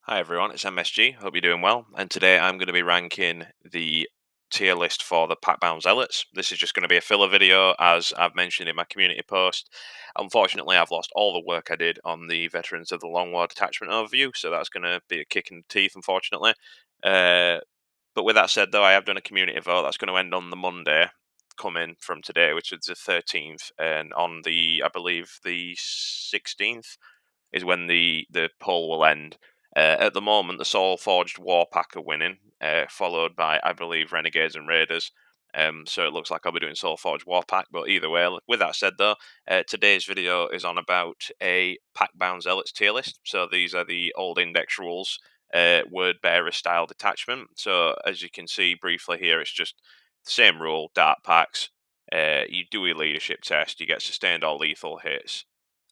Hi everyone, it's M.S.G. Hope you're doing well. And today I'm going to be ranking the tier list for the Pactbound Zealots. This is just going to be a filler video, as I've mentioned in my community post. Unfortunately, I've lost all the work I did on the Veterans of the Long War Detachment overview, so that's going to be a kick in the teeth, unfortunately. Uh, but with that said, though, I have done a community vote that's going to end on the Monday coming from today, which is the 13th, and on the, I believe, the 16th is when the poll will end. At the moment, the Soul Forged Warpack are winning, followed by, I believe, Renegades and Raiders. So it looks like I'll be doing Soul Forged Warpack, but either way, with that said though, today's video is on about a Pack-Bound Zealots tier list. So these are the old index rules, word bearer style detachment. So as you can see briefly here, it's just the same rule, dart packs. You do a leadership test, you get sustained or lethal hits,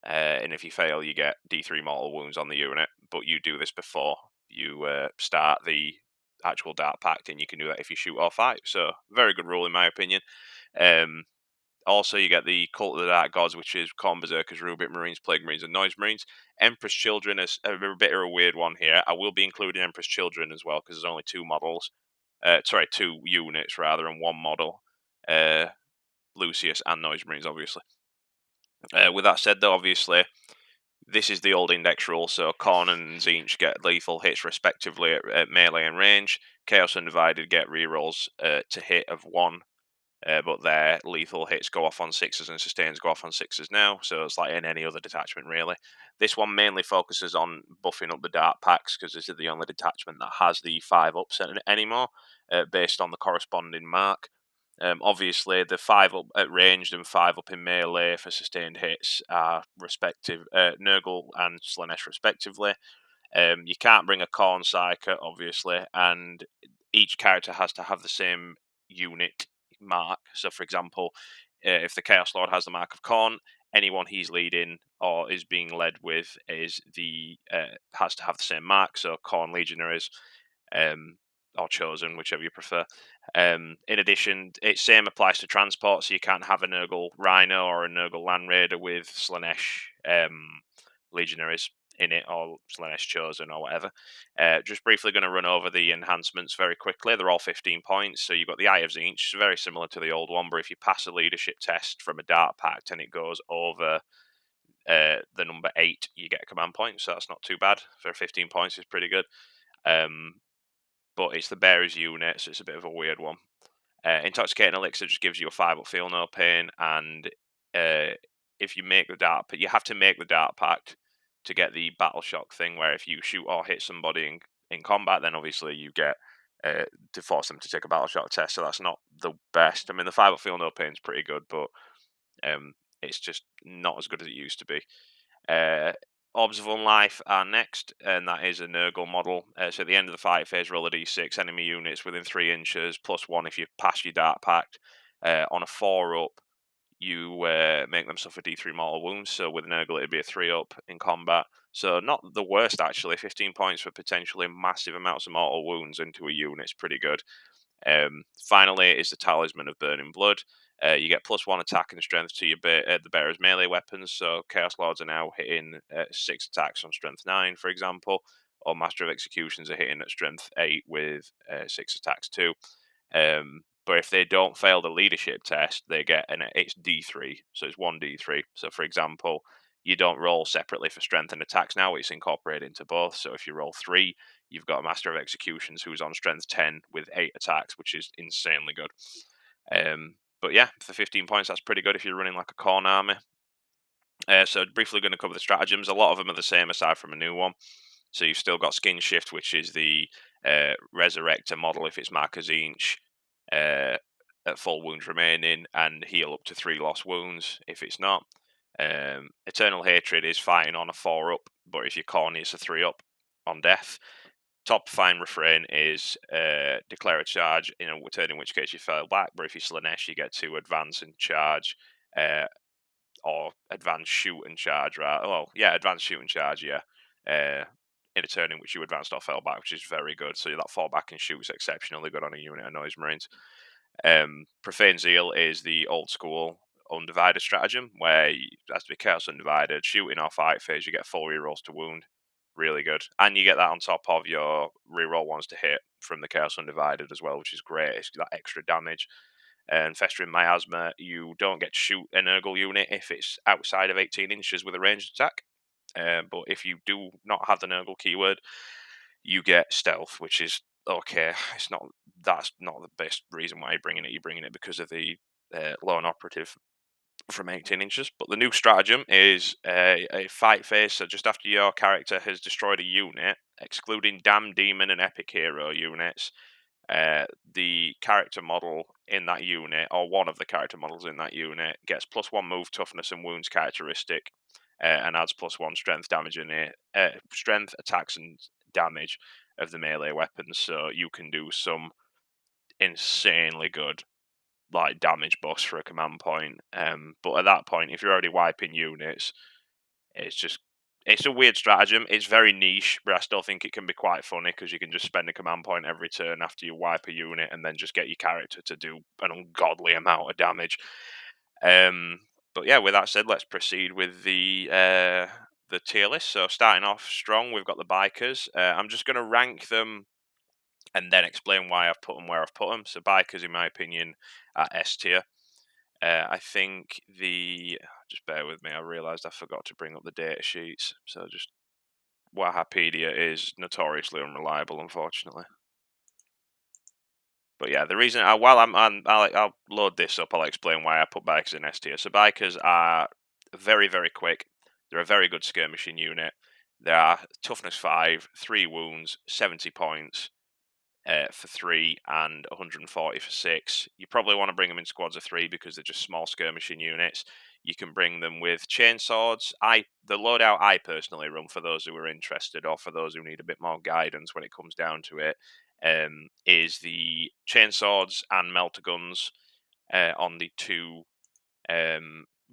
and if you fail, you get D3 mortal wounds on the unit. But you do this before you start the actual Dart Pact, and you can do that if you shoot or fight. So, very good rule in my opinion. Um, Also, you get the Cult of the Dark Gods, which is Corn Berserkers, Rubik Marines, Plague Marines, and Noise Marines. Empress Children is a bit of a weird one here. I will be including Empress Children as well because there's only two models. Sorry, two units rather, and one model. Uh, Lucius and Noise Marines, obviously. With that said, though, obviously this is the old index rule, so Khorne and Tzeentch get lethal hits respectively at melee and range. Chaos Undivided get rerolls to hit of 1, but their lethal hits go off on 6s and sustains go off on 6s now, so it's like in any other detachment really. This one mainly focuses on buffing up the Dark Packs, because this is the only detachment that has the 5 ups anymore, based on the corresponding mark. Obviously, the 5 up at ranged and 5 up in melee for sustained hits are respective Nurgle and Slanesh respectively. You can't bring a Khorne Psyker, obviously, and each character has to have the same unit mark. So, for example, if the Chaos Lord has the mark of Khorne, anyone he's leading or is being led with is the has to have the same mark. So, Khorne Legionaries, um, or Chosen, whichever you prefer. In addition, it same applies to transport, so you can't have a Nurgle Rhino or a Nurgle Land Raider with Slanesh Legionaries in it, or Slanesh Chosen, or whatever. Just briefly going to run over the enhancements very quickly. They're all 15 points. So you've got the Eye of Tzeentch, very similar to the old one, but if you pass a leadership test from a Dart Pact and it goes over the number 8, you get a command point. So that's not too bad for 15 points. It's pretty good. Um, but it's the Bearers unit, so it's a bit of a weird one. Intoxicating Elixir just gives you a 5 up feel no pain, and if you make the Dart Pact, you have to make the Dart Pact to get the Battle Shock thing, where if you shoot or hit somebody in combat, then obviously you get to force them to take a Battle Shock test, so that's not the best. I mean, the 5 up feel no pain is pretty good, but it's just not as good as it used to be. Uh, Orbs of Unlife are next, and that is a Nurgle model. So at the end of the fight phase, roll a d6, enemy units within 3 inches, +1 if you pass your Dart Pact. On a 4 up, you make them suffer d3 mortal wounds. So with Nurgle, it'd be a 3 up in combat. So not the worst, actually. 15 points for potentially massive amounts of mortal wounds into a unit is pretty good. Finally, is the Talisman of Burning Blood. You get +1 attack and strength to your the bearer's melee weapons. So Chaos Lords are now hitting 6 attacks on strength 9, for example, or Master of Executions are hitting at strength 8 with 6 attacks too. But if they don't fail the leadership test, they get it's D3, so it's 1d3. So for example, you don't roll separately for strength and attacks now; it's incorporated into both. So if you roll 3, you've got a Master of Executions who's on strength 10 with 8 attacks, which is insanely good. But yeah, for 15 points, that's pretty good if you're running like a Khorne army. So briefly going to cover the stratagems. A lot of them are the same aside from a new one. So you've still got Skin Shift, which is the Resurrector model if it's Mark Tzeentch, at full wounds remaining, and heal up to 3 lost wounds if it's not. Eternal Hatred is fighting on a 4 up, but if you're Khorne, it's a 3 up on death. Top Fine Refrain is declare a charge in a turn in which case you fell back, but if you Slanesh, you get to advance and charge, or advance, shoot and charge, right? Well, yeah, advance, shoot and charge, yeah. In a turn in which you advanced or fell back, which is very good. So that fall back and shoot is exceptionally good on a unit of Noise Marines. Profane Zeal is the old school undivided stratagem, where you have to be Chaos Undivided, shooting or fight phase, you get 4 rerolls to wound. really good. And you get that on top of your reroll ones to hit from the Chaos Undivided as well, which is great. It's that extra damage. And Festering Miasma, you don't get to shoot an Nurgle unit if it's outside of 18 inches with a ranged attack. But if you do not have the Nurgle keyword, you get stealth, which is okay. It's not That's not the best reason why you're bringing it. You're bringing it because of the lone operative from 18 inches. But the new stratagem is a fight phase. So just after your character has destroyed a unit, excluding Damn Demon and Epic Hero units, the character model in that unit, or one of the character models in that unit, gets +1 move, toughness, and wounds characteristic, and adds +1 strength damage in it, strength, attacks, and damage of the melee weapons. So you can do some insanely good like damage buffs for a command point. But at that point, if you're already wiping units, it's just it's a weird stratagem. It's very niche, but I still think it can be quite funny because you can just spend a command point every turn after you wipe a unit, and then just get your character to do an ungodly amount of damage. Um, but yeah, with that said, let's proceed with the tier list. So starting off strong, we've got the bikers. I'm just going to rank them and then explain why I've put them where I've put them. So bikers, in my opinion, are S tier. I think just bear with me. I realised I forgot to bring up the data sheets. So just Wikipedia is notoriously unreliable, unfortunately. But yeah, the reason while I'll load this up, I'll explain why I put bikers in S tier. So bikers are very very quick. They're a very good skirmishing unit. They are toughness 5, 3 wounds, 70 points. For 3 and 140 for 6. You probably want to bring them in squads of 3 because they're just small skirmishing units. You can bring them with chainswords. The loadout I personally run for those who are interested, or for those who need a bit more guidance when it comes down to it, is the chainswords and melter guns on the 2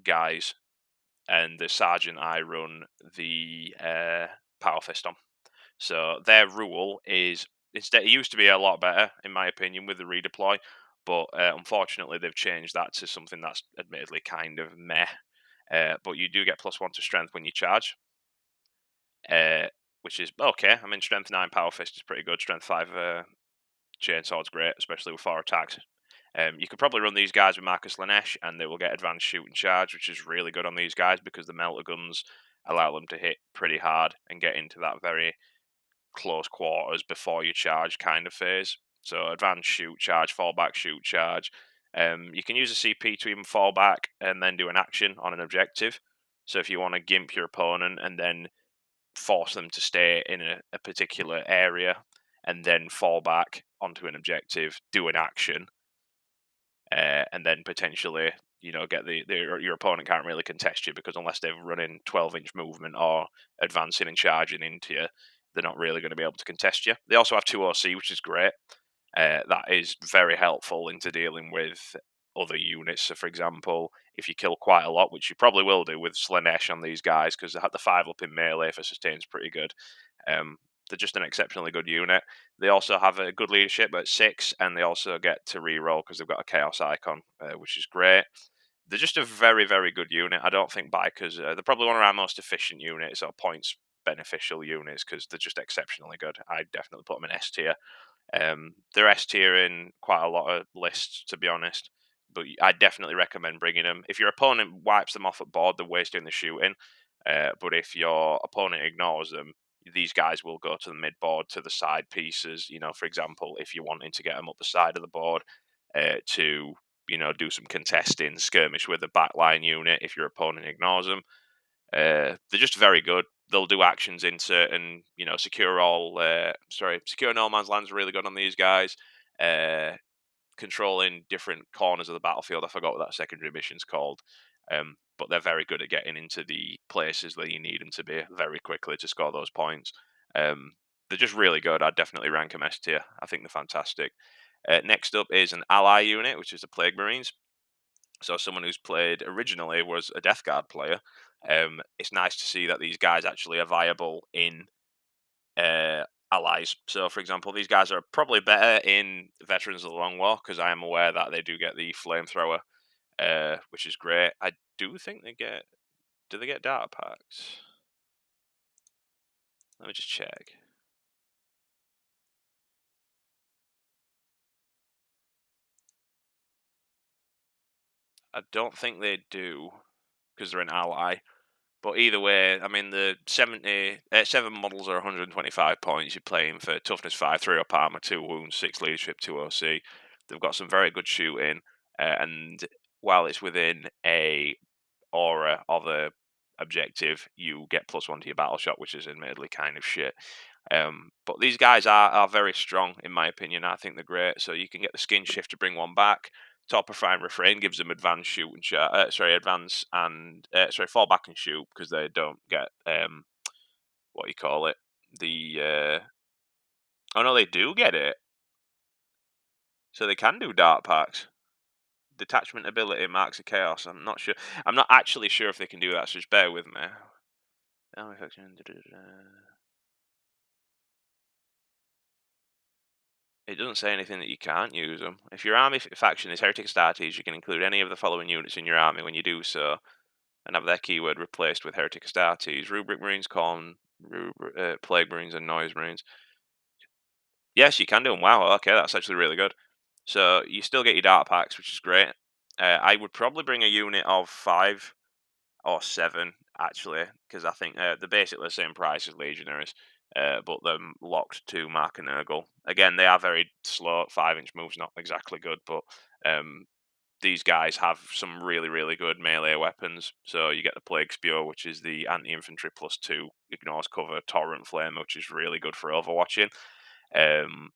guys, and the sergeant I run the power fist on. So their rule is instead it used to be a lot better, in my opinion, with the redeploy, but unfortunately they've changed that to something that's admittedly kind of meh. But you do get +1 to strength when you charge, uh, which is okay. I mean, strength 9 power fist is pretty good. Strength 5 chainsword's great, especially with 4 attacks. You could probably run these guys with Marcus Lanesh, and they will get advanced shoot and charge, which is really good on these guys because the melter guns allow them to hit pretty hard and get into that very close quarters before you charge kind of phase. So advance shoot, charge, fall back, shoot, charge. You can use a CP to even fall back and then do an action on an objective. So if you want to gimp your opponent and then force them to stay in a particular area and then fall back onto an objective, do an action, and then potentially get your opponent can't really contest you because unless they're running 12-inch movement or advancing and charging into you, they're not really going to be able to contest you. They also have 2 OC, which is great. That is very helpful into dealing with other units. So, for example, if you kill quite a lot, which you probably will do with Slanesh on these guys, because they have the 5 up in melee for sustain's pretty good. Um, they're just an exceptionally good unit. They also have a good leadership at 6, and they also get to reroll because they've got a chaos icon, which is great. They're just a very, very good unit. I don't think bikers. They're probably one of our most efficient units or points beneficial units because they're just exceptionally good. I definitely put them in S tier. They're S tier in quite a lot of lists, to be honest. But I definitely recommend bringing them. If your opponent wipes them off at board, they're wasting the shooting. But if your opponent ignores them, these guys will go to the mid board, to the side pieces. For example, if you're wanting to get them up the side of the board to do some contesting, skirmish with a backline unit. If your opponent ignores them, they're just very good. They'll do actions in certain, secure no man's land's really good on these guys. Uh, Controlling different corners of the battlefield. I forgot what that secondary mission's called. But they're very good at getting into the places that you need them to be very quickly to score those points. Um, they're just really good. I'd definitely rank them S tier. I think they're fantastic. Next up is an ally unit, which is the Plague Marines. So someone who's played originally was a Death Guard player. It's nice to see that these guys actually are viable in allies. So, for example, these guys are probably better in Veterans of the Long War because I am aware that they do get the flamethrower, which is great. I do think they get. Do they get data packs? Let me just check. I don't think they do because they're an ally. But either way, I mean, the 7 models are 125 points. You're playing for toughness 5, 3 up armor, 2 wounds, 6 leadership, 2 OC. They've got some very good shooting, and while it's within a aura of a objective, you get +1 to your battle shot, which is admittedly kind of shit. But these guys are very strong, in my opinion. I think they're great. So you can get the skin shift to bring one back. Top of Fine Refrain gives them advanced shoot and shot. Advance and fall back and shoot because they don't get what you call it. The oh no, they do get it. So they can do dart packs. Detachment ability, marks of chaos. I'm not sure. I'm not actually sure if they can do that. So just bear with me. Oh, it doesn't say anything that you can't use them. If your army faction is Heretic Astartes, you can include any of the following units in your army when you do so, and have their keyword replaced with Heretic Astartes: Rubric Marines, Plague Marines, and Noise Marines. Yes, you can do them. Wow, okay, that's actually really good. So you still get your dart packs, which is great. I would probably bring a unit of 5 or 7 actually, because I think they're basically the same price as Legionaries, but they're locked to Mark and Nurgle. Again, they are very slow. 5-inch moves not exactly good, but um, these guys have some really, really good melee weapons. So you get the Plague Spear, which is the anti-infantry +2, ignores cover, Torrent Flame, which is really good for overwatching. Um,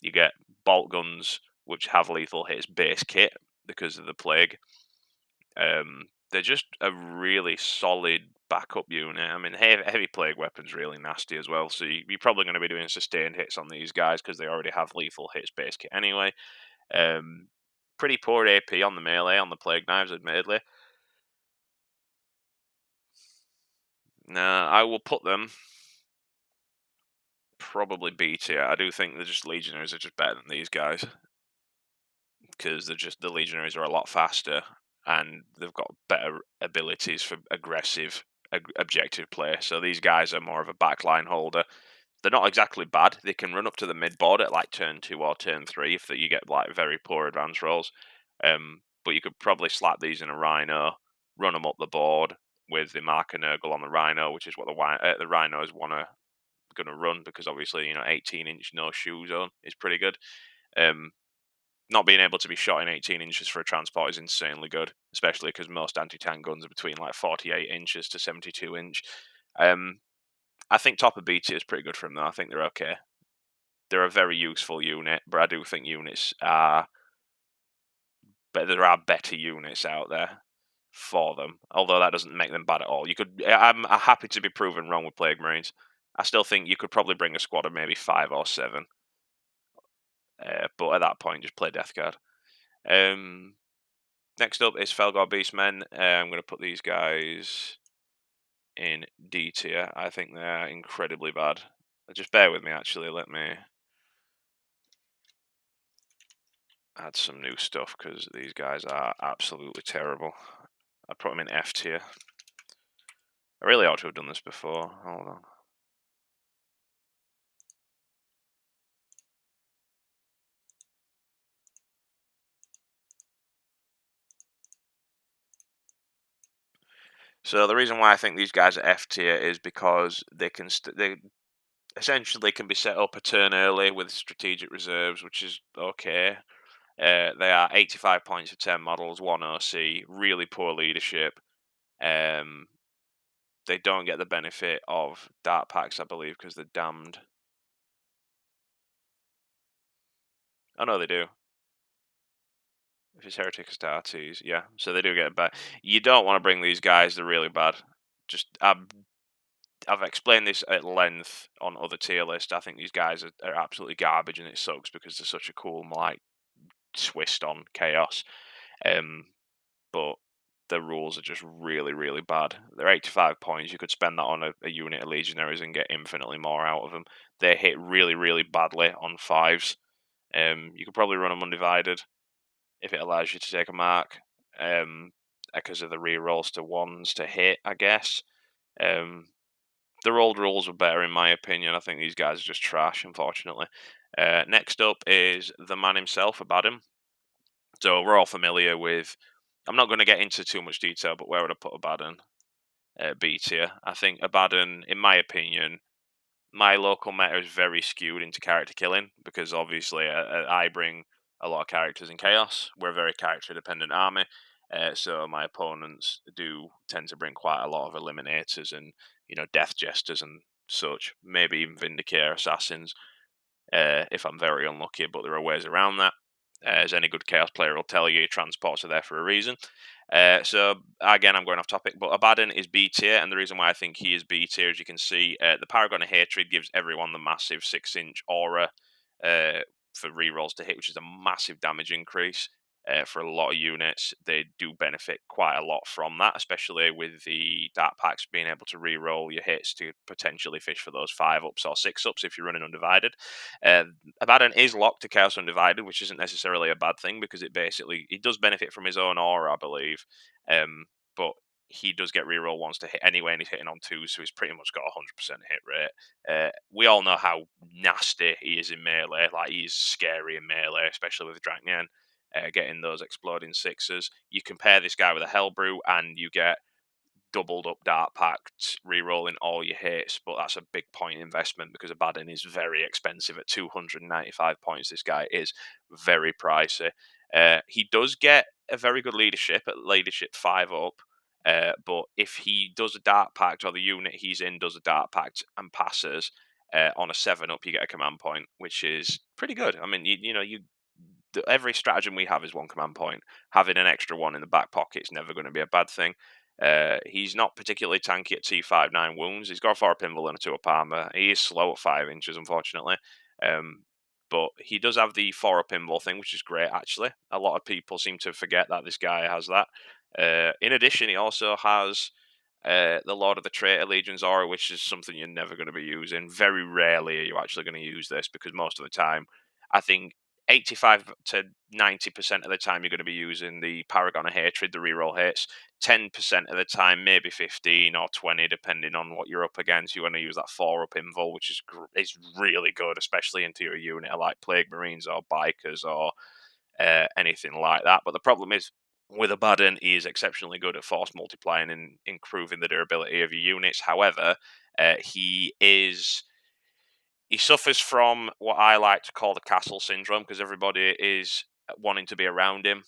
you get bolt guns, which have lethal hits base kit because of the plague. They're just a really solid backup unit. I mean, heavy plague weapons really nasty as well. So you're probably going to be doing sustained hits on these guys because they already have lethal hits base kit anyway. Um, Pretty poor AP on the melee on the plague knives, admittedly. Now I will put them probably B tier. I do think they're just legionaries are just better than these guys because the legionaries are a lot faster and they've got better abilities for aggressive objective play. So these guys are more of a backline holder. They're not exactly bad. They can run up to the mid board at like turn 2 or turn 3 if you get like very poor advance rolls. But you could probably slap these in a Rhino, run them up the board with the marker Nurgle on the Rhino, which is what the Rhinos going to run because obviously 18-inch no shoe zone is pretty good. Um, Not being able to be shot in 18 inches for a transport is insanely good, especially because most anti-tank guns are between like 48 inches to 72 inch. Um, I think top of BT is pretty good for them though. I think they're okay. They're a very useful unit, but I do think units are, but there are better units out there for them. Although that doesn't make them bad at all. I'm happy to be proven wrong with Plague Marines. I still think you could probably bring a squad of maybe 5 or 7, but at that point, just play Death Guard. Um, Next up is Felgor Beastmen. I'm going to put these guys in D tier. I think they're incredibly bad. Just bear with me, actually. Let me add some new stuff because these guys are absolutely terrible. I put them in F tier. I really ought to have done this before. Hold on. So the reason why I think these guys are F tier is because they essentially can be set up a turn early with strategic reserves, which is okay. They are 85 points for 10 models, 1 OC, really poor leadership. Um, they don't get the benefit of dart packs, I believe, because they're damned. Oh no, they do. If it's Heretic Astartes, yeah. So they do get it back. You don't want to bring these guys; they're really bad. Just I've explained this at length on other tier lists. I think these guys are absolutely garbage, and it sucks because they're such a cool like twist on chaos. Um, but the rules are just really, really bad. They're 85 points. You could spend that on a unit of legionaries and get infinitely more out of them. They hit really, really badly on 5s. You could probably run them undivided if it allows you to take a mark. Because of the rerolls to 1s to hit, I guess. Um, their old rules were better, in my opinion. I think these guys are just trash, unfortunately. Next up is the man himself, Abaddon. So we're all familiar with. I'm not going to get into too much detail, but where would I put Abaddon? B tier. I think Abaddon, in my opinion, my local meta is very skewed into character killing because obviously I bring a lot of characters in chaos. We're a very character dependent army, so my opponents do tend to bring quite a lot of eliminators and death jesters and such. Maybe even vindicator assassins if I'm very unlucky, but there are ways around that. As any good chaos player will tell you, transports are there for a reason. So again, I'm going off topic, but Abaddon is B tier, and the reason why I think he is B tier, as you can see, the Paragon of Hatred gives everyone the massive 6-inch aura uh, for rerolls to hit, which is a massive damage increase. For a lot of units, they do benefit quite a lot from that, especially with the Dark Packs being able to reroll your hits to potentially fish for those 5-ups or 6-ups if you're running Undivided. Uh, Abaddon is locked to Chaos Undivided, which isn't necessarily a bad thing because it does benefit from his own aura, I believe. But he does get reroll once to hit anyway, and he's hitting on 2, so he's pretty much got a 100% hit rate. We all know how nasty he is in melee. Like, he's scary in melee, especially with Dracnian. Getting those exploding sixes. You compare this guy with a Hellbrew, and you get doubled up Dark Pact, re-rolling all your hits, but that's a big point investment because Abaddon is very expensive at 295 points. This guy is very pricey. He does get a very good leadership at leadership 5 up, but if he does a Dark Pact or the unit he's in does a Dark Pact and passes on a 7 up, you get a command point, which is pretty good. I mean, every stratagem we have is one command point. Having an extra one in the back pocket is never going to be a bad thing. He's not particularly tanky at T59 wounds. He's got a 4 pinball and a 2 up armor. He is slow at 5 inches, unfortunately. But he does have the 4 up pinball thing, which is great, actually. A lot of people seem to forget that this guy has that. In addition, he also has the Lord of the Traitor Legion's aura, which is something you're never going to be using. Very rarely are you actually going to use this because most of the time, I think 85 to 90% of the time you're going to be using the Paragon of Hatred, the reroll hits. 10% of the time, maybe 15 or 20, depending on what you're up against. You want to use that 4 up invul, which is really good, especially into your unit like Plague Marines or Bikers or anything like that. But the problem is, with Abaddon, he is exceptionally good at force multiplying and improving the durability of your units. However, he suffers from what I like to call the castle syndrome because everybody is wanting to be around him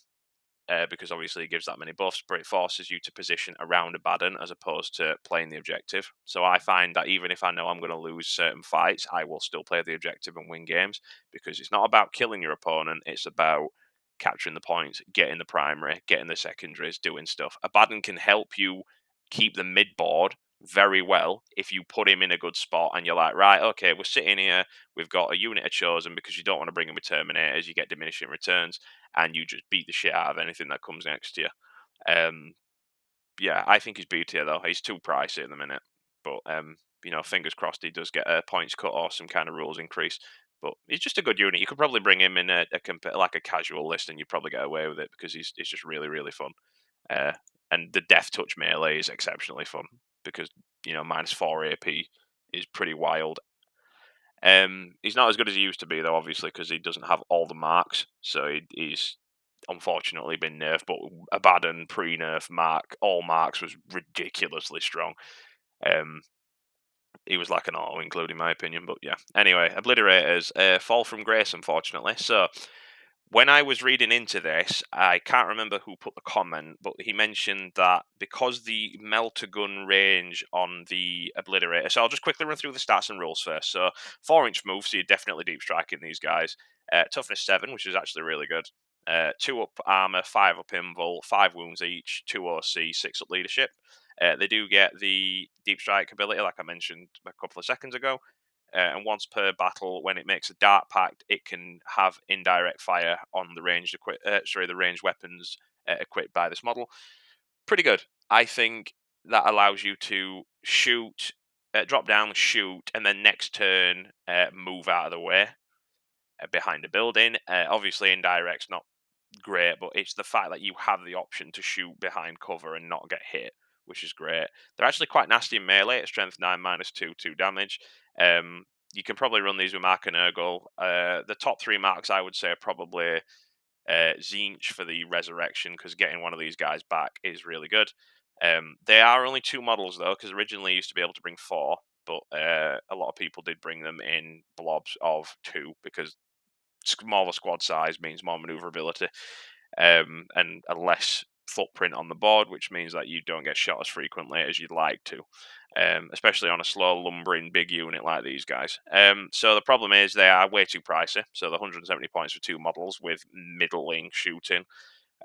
because obviously he gives that many buffs, but it forces you to position around Abaddon as opposed to playing the objective. So I find that even if I know I'm going to lose certain fights, I will still play the objective and win games because it's not about killing your opponent, it's about capturing the points, getting the primary, getting the secondaries, doing stuff. Abaddon can help you keep the mid board very well if you put him in a good spot and you're like, right, okay, we're sitting here, we've got a unit of chosen because you don't want to bring him with terminators, you get diminishing returns and you just beat the shit out of anything that comes next to you. Um, yeah, I think he's B tier though. He's too pricey at the minute, but fingers crossed he does get a points cut or some kind of rules increase. But he's just a good unit. You could probably bring him in like a casual list, and you'd probably get away with it because he's just really really fun. Uh, and the death touch melee is exceptionally fun because -4 AP is pretty wild. He's not as good as he used to be, though, obviously, because he doesn't have all the marks. So he's unfortunately been nerfed. But Abaddon pre-nerf mark, all marks was ridiculously strong. Um, he was like an auto include, in my opinion. But yeah. Anyway, Obliterators fall from grace, unfortunately. So when I was reading into this, I can't remember who put the comment, but he mentioned that because the melter gun range on the Obliterator. So I'll just quickly run through the stats and rules first. So 4-inch move, so you're definitely deep striking these guys. Toughness 7, which is actually really good. 2 up armor, 5 up invul, 5 wounds each, 2 OC, 6 up leadership. They do get the deep strike ability, like I mentioned a couple of seconds ago. And once per battle, when it makes a Dark Pact, it can have indirect fire on the the ranged weapons equipped by this model. Pretty good. I think that allows you to shoot, drop down, shoot, and then next turn move out of the way behind a building. Obviously, indirect's not great, but it's the fact that you have the option to shoot behind cover and not get hit, which is great. They're actually quite nasty in melee at strength 9 -2, 2 damage. You can probably run these with Mark and Urgle. The top three marks I would say are probably Zinch for the resurrection, because getting one of these guys back is really good. They are only two models though, because originally you used to be able to bring four, but a lot of people did bring them in blobs of two because smaller squad size means more maneuverability, and a less footprint on the board, which means that you don't get shot as frequently as you'd like to, especially on a slow, lumbering big unit like these guys. So the problem is they are way too pricey. So the 170 points for two models with middling shooting,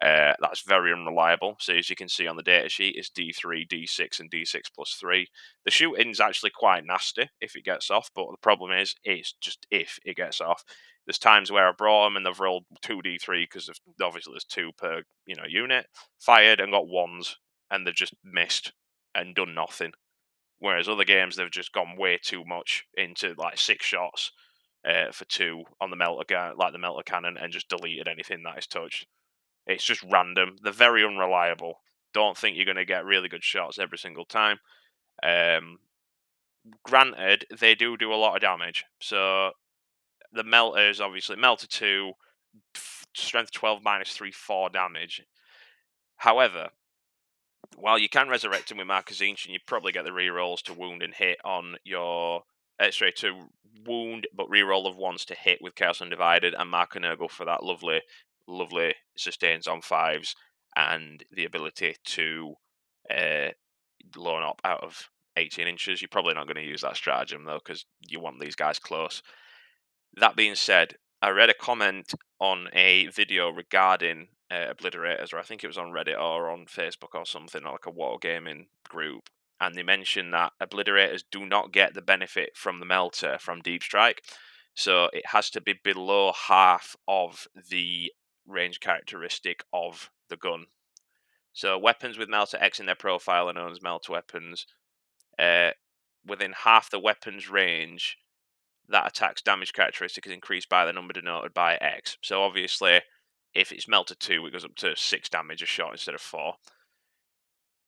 that's very unreliable. So as you can see on the data sheet, it's D3, D6, and D6 plus 3. The shooting's actually quite nasty if it gets off, but the problem is it's just if it gets off. There's times where I brought them and they've rolled 2D3 because obviously there's two per unit, fired and got ones, and they've just missed and done nothing. Whereas other games they've just gone way too much into like 6 shots for two on the melter gun, like the melter cannon, and just deleted anything that is touched. It's just random. They're very unreliable. Don't think you're going to get really good shots every single time. Um, Granted, they do a lot of damage. So the melters, obviously, melter 2, strength 12 -3, 4 damage. However, while you can resurrect him with Marcus Ancient, you probably get the rerolls to wound and hit on your. Sorry, to wound, but reroll of ones to hit with Chaos Undivided, and Mark and Nurgle for that lovely sustains on fives, and the ability to uh, loan up out of 18 inches. You're probably not going to use that stratagem though, because you want these guys close. That being said, I read a comment on a video regarding obliterators, or I think it was on Reddit or on Facebook or something, like a wargaming group, and they mentioned that obliterators do not get the benefit from the melter from Deep Strike, so it has to be below half of the range characteristic of the gun. So weapons with melter X in their profile are known as melter weapons. Uh, Within half the weapon's range, that attack's damage characteristic is increased by the number denoted by X. So obviously, if it's melted 2, it goes up to 6 damage a shot instead of 4.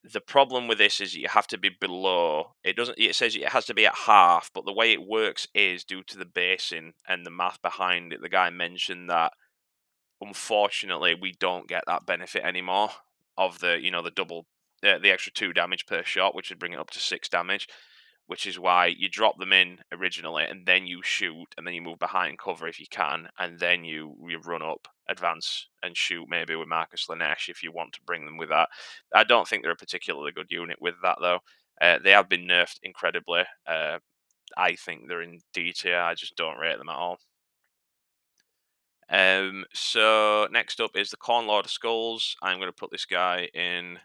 The problem with this is you have to be below. It doesn't. It says it has to be at half, but the way it works is due to the basing and the math behind it. The guy mentioned that unfortunately we don't get that benefit anymore of the double, the extra 2 damage per shot, which would bring it up to 6 damage, which is why you drop them in originally and then you shoot and then you move behind cover if you can, and then you run up, advance and shoot maybe with Marcus Lanesh if you want to bring them with that. I don't think they're a particularly good unit with that though. They have been nerfed incredibly. I think they're in D tier. I just don't rate them at all. So next up is the Corn Lord of Skulls. I'm going to put this guy in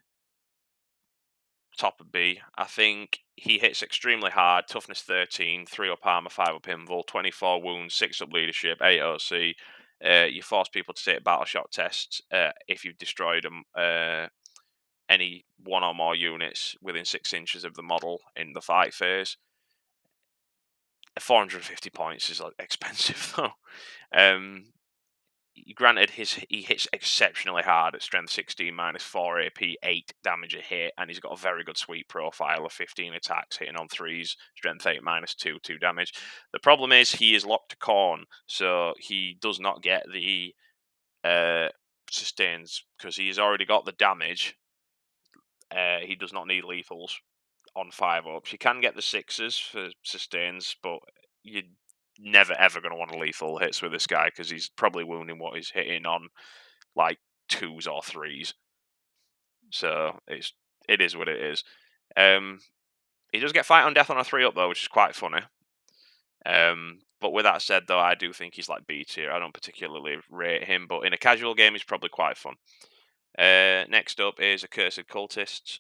top of B. I think he hits extremely hard. Toughness 13, 3 up armor, 5 up invul, 24 wounds, 6 up leadership, 8 OC. You force people to take battle shot tests if you've destroyed them, any one or more units within 6 inches of the model in the fight phase. 450 points is like expensive though. Granted, he hits exceptionally hard at strength 16 -4 AP, 8 damage a hit, and he's got a very good sweep profile of 15 attacks hitting on threes, strength 8 -2, 2 damage. The problem is he is locked to Corn, so he does not get the uh, sustains because he's already got the damage. He does not need lethals on 5-ups. You can get the 6s for sustains, but you're never ever going to want to lethal hits with this guy because he's probably wounding what he's hitting on like 2s or 3s. So it is what it is. Um, he does get fight on death on a 3-up though, which is quite funny. But with that said, though, I do think he's like B tier. I don't particularly rate him, but in a casual game, he's probably quite fun. Next up is Accursed Cultists.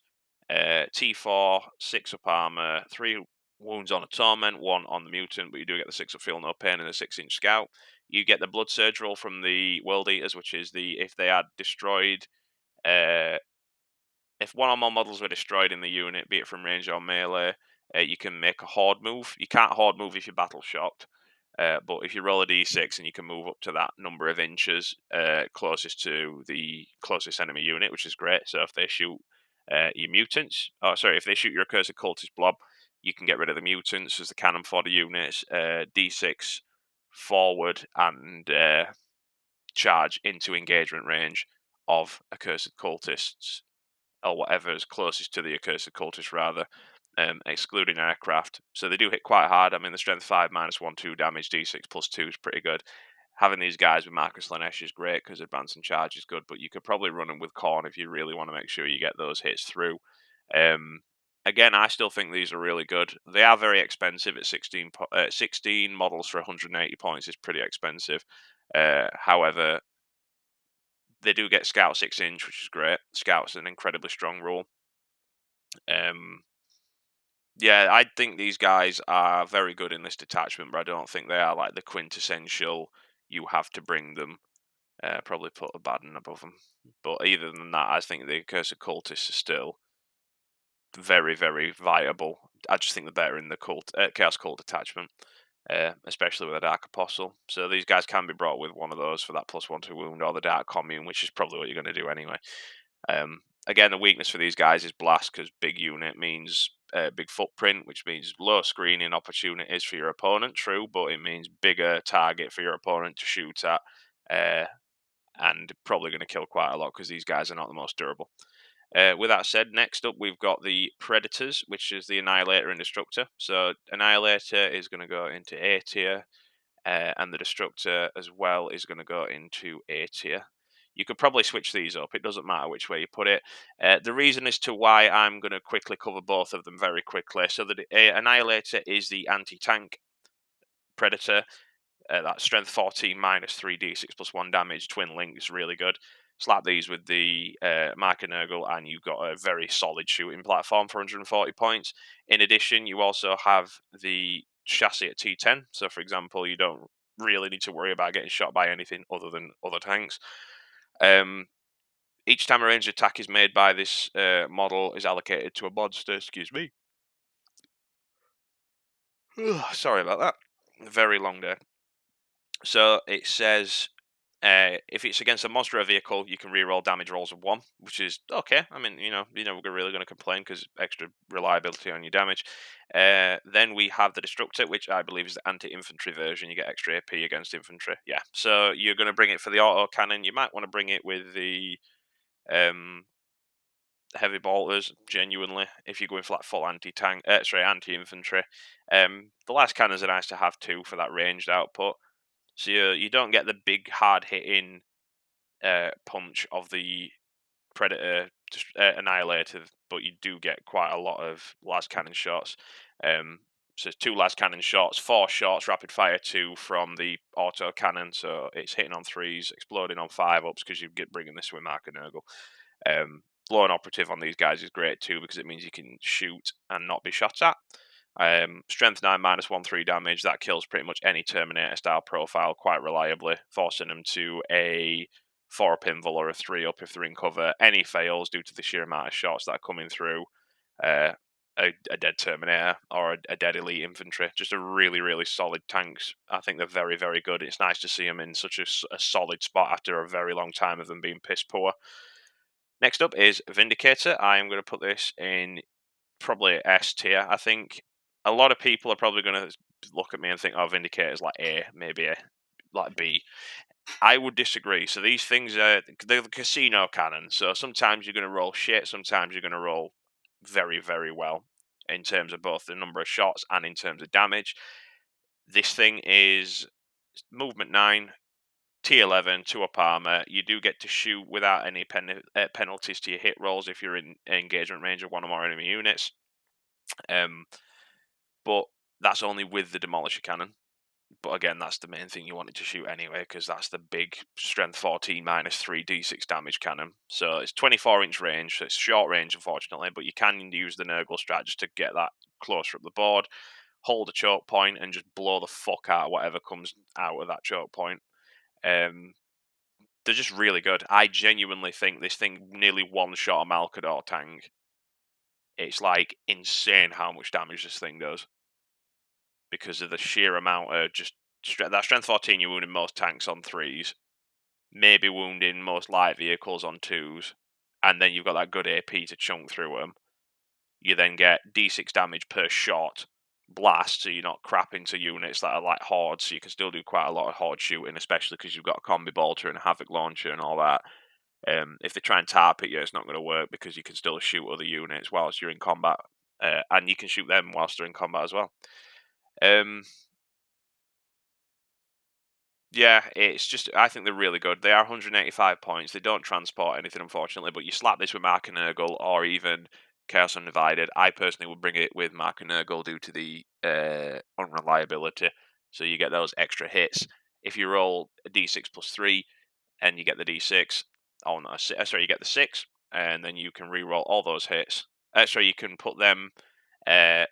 T4, 6 up armor, 3 wounds on a Torment, 1 on the Mutant, but you do get the 6 up Feel No Pain and the 6-inch Scout. You get the Blood Surge roll from the World Eaters, which is if they are destroyed, uh, if one or more models were destroyed in the unit, be it from range or melee, you can make a Horde move. You can't Horde move if you're battle shocked. But if you roll a d6 and you can move up to that number of inches closest to the closest enemy unit, which is great. So if they shoot your mutants. Oh, sorry, if they shoot your accursed cultist blob, you can get rid of the mutants as the cannon fodder units. D6 forward and charge into engagement range of accursed cultists, or whatever is closest to the accursed cultist, rather, excluding aircraft. So they do hit quite hard. I mean, the strength 5 -1/2 damage, D6 +2 is pretty good. Having these guys with Marcus Lanesh is great because advance and charge is good, but you could probably run them with Corn if you really want to make sure you get those hits through. Um, Again, I still think these are really good. They are very expensive at 16 models for 180 points is pretty expensive. However, they do get Scout 6 inch, which is great. Scout's an incredibly strong rule. Um, yeah, I think these guys are very good in this detachment, but I don't think they are like the quintessential. You have to bring them. Probably put a Baden above them, but either than that, I think the Curse of Cultists are still very, very viable. I just think they're better in the Chaos Cult detachment, especially with a Dark Apostle. So these guys can be brought with one of those for that +1 to wound, or the Dark Commune, which is probably what you're going to do anyway. Again, the weakness for these guys is Blast, because big unit means big footprint, which means low screening opportunities for your opponent. True, but it means bigger target for your opponent to shoot at, uh, and probably going to kill quite a lot because these guys are not the most durable. With that said, next up we've got the Predators, which is the Annihilator and Destructor. So Annihilator is going to go into A tier, and the Destructor as well is going to go into A tier. You could probably switch these up. It doesn't matter which way you put it. The reason as to why I'm going to quickly cover both of them very quickly. So the Annihilator is the anti-tank Predator. That strength 14 -3d6 +1 damage. Twin link is really good. Slap these with the Marker Nurgle, and you've got a very solid shooting platform for 140 points. In addition, you also have the chassis at T10. So, for example, you don't really need to worry about getting shot by anything other than other tanks. Um, each time a ranged attack is made by this model is allocated to a monster. Excuse me. Sorry about that. Very long day. So it says if it's against a monster or vehicle, you can reroll damage rolls of 1, which is okay. I mean, we're really going to complain because extra reliability on your damage. Then we have the Destructor, which I believe is the anti-infantry version. You get extra AP against infantry. Yeah, so you're going to bring it for the auto cannon. You might want to bring it with the um, heavy bolters. Genuinely, if you're going for like full anti-tank, anti-infantry. The last cannons are nice to have too for that ranged output. So you don't get the big hard hitting punch of the Predator Annihilator, but you do get quite a lot of las cannon shots. So it's 2 las cannon shots, 4 shots, rapid fire 2 from the auto cannon, so it's hitting on 3s, exploding on 5-ups because you get bringing this with Marker Nurgle. Blowing operative on these guys is great too because it means you can shoot and not be shot at. Strength 9 -1/3 damage. That kills pretty much any Terminator style profile quite reliably, forcing them to a 4-up invul or a 3-up if they're in cover. Any fails due to the sheer amount of shots that are coming through uh, a dead Terminator or a dead elite infantry. Just a really, really solid tanks. I think they're very, very good. It's nice to see them in such a solid spot after a very long time of them being piss poor. Next up is Vindicator. I am going to put this in probably S tier. I think a lot of people are probably going to look at me and think, "Oh, Vindicator is like A, maybe A, like B." I would disagree. So these things are they're the casino cannon. So sometimes you're going to roll shit. Sometimes you're going to roll very, very well in terms of both the number of shots and in terms of damage. This thing is movement 9. T11, 2-up armor. You do get to shoot without any penalties to your hit rolls if you're in engagement range of one or more enemy units. Um, but that's only with the Demolisher Cannon. But again, that's the main thing you wanted to shoot anyway, because that's the big strength 14 -3d6 damage cannon. So it's 24-inch range, so it's short range, unfortunately, but you can use the Nurgle strat just to get that closer up the board, hold a choke point, and just blow the fuck out of whatever comes out of that choke point. They're just really good. I genuinely think this thing nearly one-shot a Malkador tank. It's like insane how much damage this thing does because of the sheer amount of just that strength 14. You're wounding most tanks on 3s, maybe wounding most light vehicles on 2s, and then you've got that good AP to chunk through them. You then get D6 damage per shot blast, so you're not crapping to units that are like hordes, so you can still do quite a lot of horde shooting, especially because you've got a combi bolter and havoc launcher and all that. If they try and tarp at you, it's not going to work because you can still shoot other units whilst you're in combat, and you can shoot them whilst they're in combat as well. Um, yeah, it's just I think they're really good. They are 185 points. They don't transport anything, unfortunately, but you slap this with Mark and Nurgle or even Chaos Undivided. I personally would bring it with Mark and Nurgle due to the unreliability. So you get those extra hits. If you roll a d6 plus 3 and you get the d6, oh no, sorry, you get the 6, and then you can re-roll all those hits. Sorry, you can put them, uh,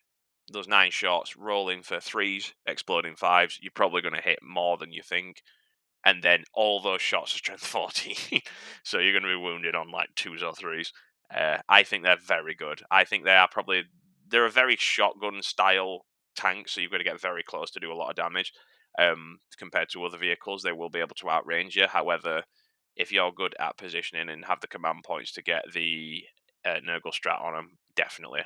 those 9 shots, rolling for 3s, exploding 5s. You're probably going to hit more than you think, and then all those shots are strength 14. So you're going to be wounded on like 2s or 3s. I think they're very good. I think they're a very shotgun style tank, so you've got to get very close to do a lot of damage. Compared to other vehicles, they will be able to outrange you. However, if you're good at positioning and have the command points to get the Nurgle strat on them, definitely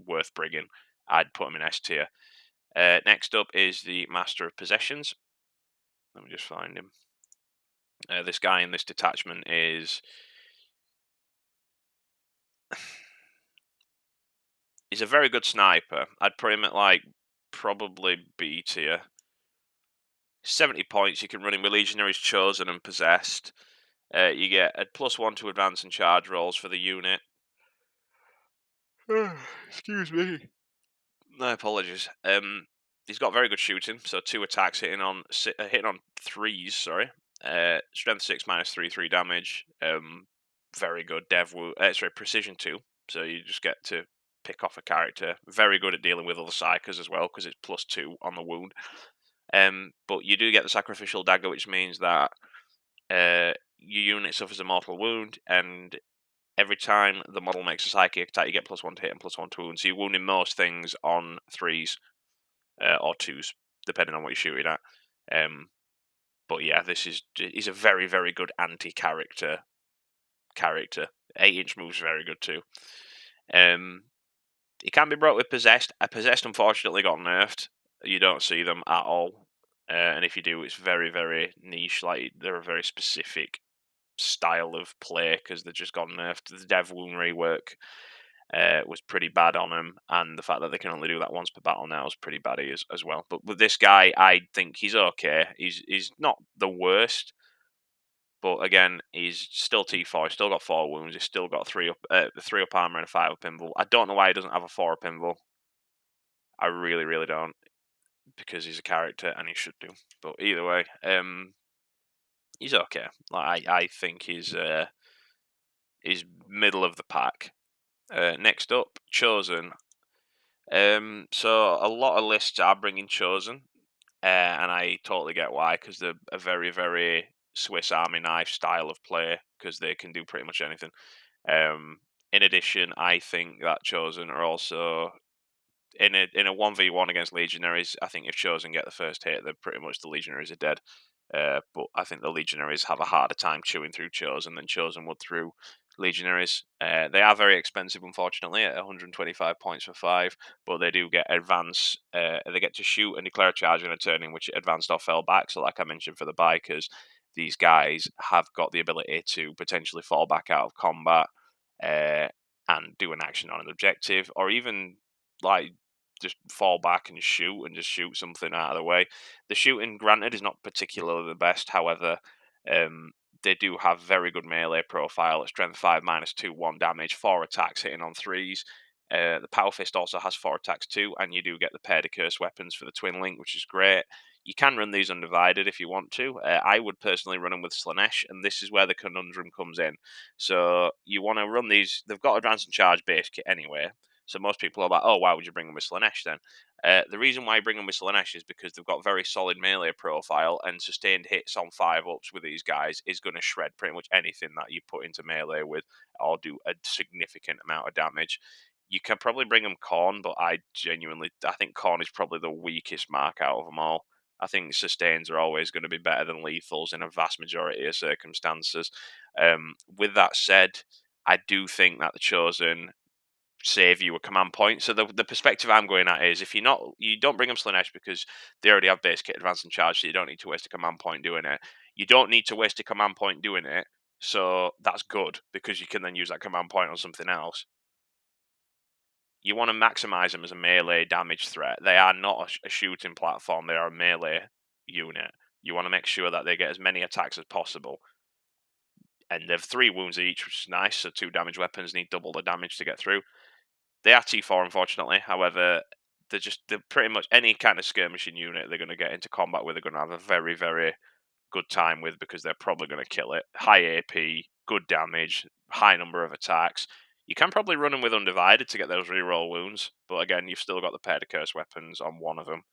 worth bringing. I'd put them in S tier. Next up is the Master of Possessions. Let me just find him. This guy in this detachment is he's a very good sniper. I'd put him at like probably B tier. 70 points. You can run him with Legionaries Chosen and Possessed. You get a +1 to advance and charge rolls for the unit. Excuse me. No apologies. He's got very good shooting, so 2 attacks hitting on 3s. Sorry, strength 6 -3 damage. Very good sorry, precision 2. So you just get to pick off a character. Very good at dealing with other psychers as well because it's +2 on the wound. But you do get the sacrificial dagger, which means that your unit suffers a mortal wound, and every time the model makes a psychic attack, you get +1 to hit and +1 to wound. So you're wounding most things on 3s or 2s, depending on what you're shooting at. But yeah, he's a very, very good anti-character. 8-inch moves very good too. He can be brought with Possessed. Possessed unfortunately got nerfed. You don't see them at all. And if you do, it's very, very niche. Like, they're a very specific style of play because they've just got nerfed. The Dev Wound rework was pretty bad on him, and the fact that they can only do that once per battle now is pretty bad as well. But with this guy, I think he's okay. He's not the worst, but again, he's still T4. He's still got 4 wounds. He's still got 3 up armor and a 5 up invul. I don't know why he doesn't have a 4 up invul. I really, really don't, because he's a character and he should do. But either way, he's okay. Like I think he's middle of the pack. Next up, Chosen. So a lot of lists are bringing Chosen, and I totally get why, because they're a very, very Swiss Army knife style of play, because they can do pretty much anything. In addition, I think that Chosen are also in a 1v1 against Legionaries. I think if Chosen get the first hit, then pretty much the Legionaries are dead. But I think the Legionaries have a harder time chewing through Chosen than Chosen would through Legionaries. They are very expensive, unfortunately, at 125 points for 5, but they do get advance. They get to shoot and declare a charge in a turn in which advanced or fell back. So, like I mentioned for the bikers, these guys have got the ability to potentially fall back out of combat uh, and do an action on an objective, or even like just fall back and just shoot something out of the way. The shooting, granted, is not particularly the best. However, um, they do have very good melee profile at strength 5 -2/1 damage, 4 attacks hitting on 3s. The Power Fist also has 4 attacks too, and you do get the paired curse weapons for the Twin Link, which is great. You can run these undivided if you want to. I would personally run them with Slanesh, and this is where the conundrum comes in. So you want to run these. They've got advance and charge base kit anyway, so most people are like, oh, why would you bring them with Slanesh then? The reason why I bring them with Slanesh is because they've got very solid melee profile, and sustained hits on 5-ups with these guys is going to shred pretty much anything that you put into melee with, or do a significant amount of damage. You can probably bring them Corn, but I think Corn is probably the weakest mark out of them all. I think sustains are always going to be better than lethals in a vast majority of circumstances. With that said, I do think that the Chosen save you a command point. So the perspective I'm going at is, if you don't bring them Slanesh because they already have base kit, advance and charge, so you don't need to waste a command point doing it. You don't need to waste a command point doing it, so that's good because you can then use that command point on something else. You want to maximize them as a melee damage threat. They are not a shooting platform; they are a melee unit. You want to make sure that they get as many attacks as possible, and they've 3 wounds each, which is nice. So 2 damage weapons need double the damage to get through. They are T4, unfortunately. However, they're pretty much any kind of skirmishing unit they're going to get into combat with. They're going to have a very, very good time with, because they're probably going to kill it. High AP, good damage, high number of attacks. You can probably run them with Undivided to get those reroll wounds, but again, you've still got the pair of curse weapons on one of them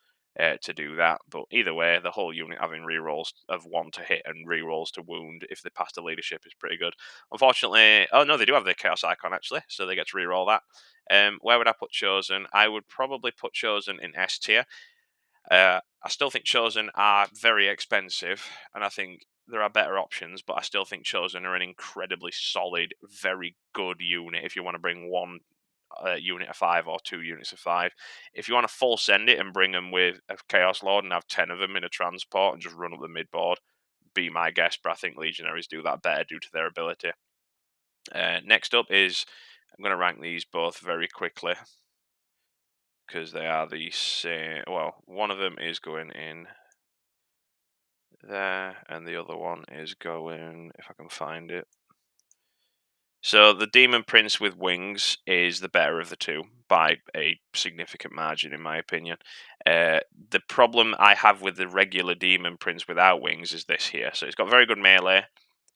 to do that. But either way, the whole unit having rerolls of 1 to hit and rerolls to wound if they pass the leadership is pretty good. Unfortunately, oh no, they do have the Chaos Icon actually, so they get to reroll that. Where would I put Chosen? I would probably put Chosen in S tier. I still think Chosen are very expensive, and I think there are better options, but I still think Chosen are an incredibly solid, very good unit if you want to bring one unit of 5 or 2 units of 5. If you want to full send it and bring them with a Chaos Lord and have 10 of them in a transport and just run up the mid board, be my guess, but I think Legionaries do that better due to their ability. Next up is, I'm going to rank these both very quickly because they are the same. Well, one of them is going in there, and the other one is going, if I can find it. So the Demon Prince with wings is the better of the two by a significant margin, in my opinion. The problem I have with the regular Demon Prince without wings is this here. So it's got very good melee.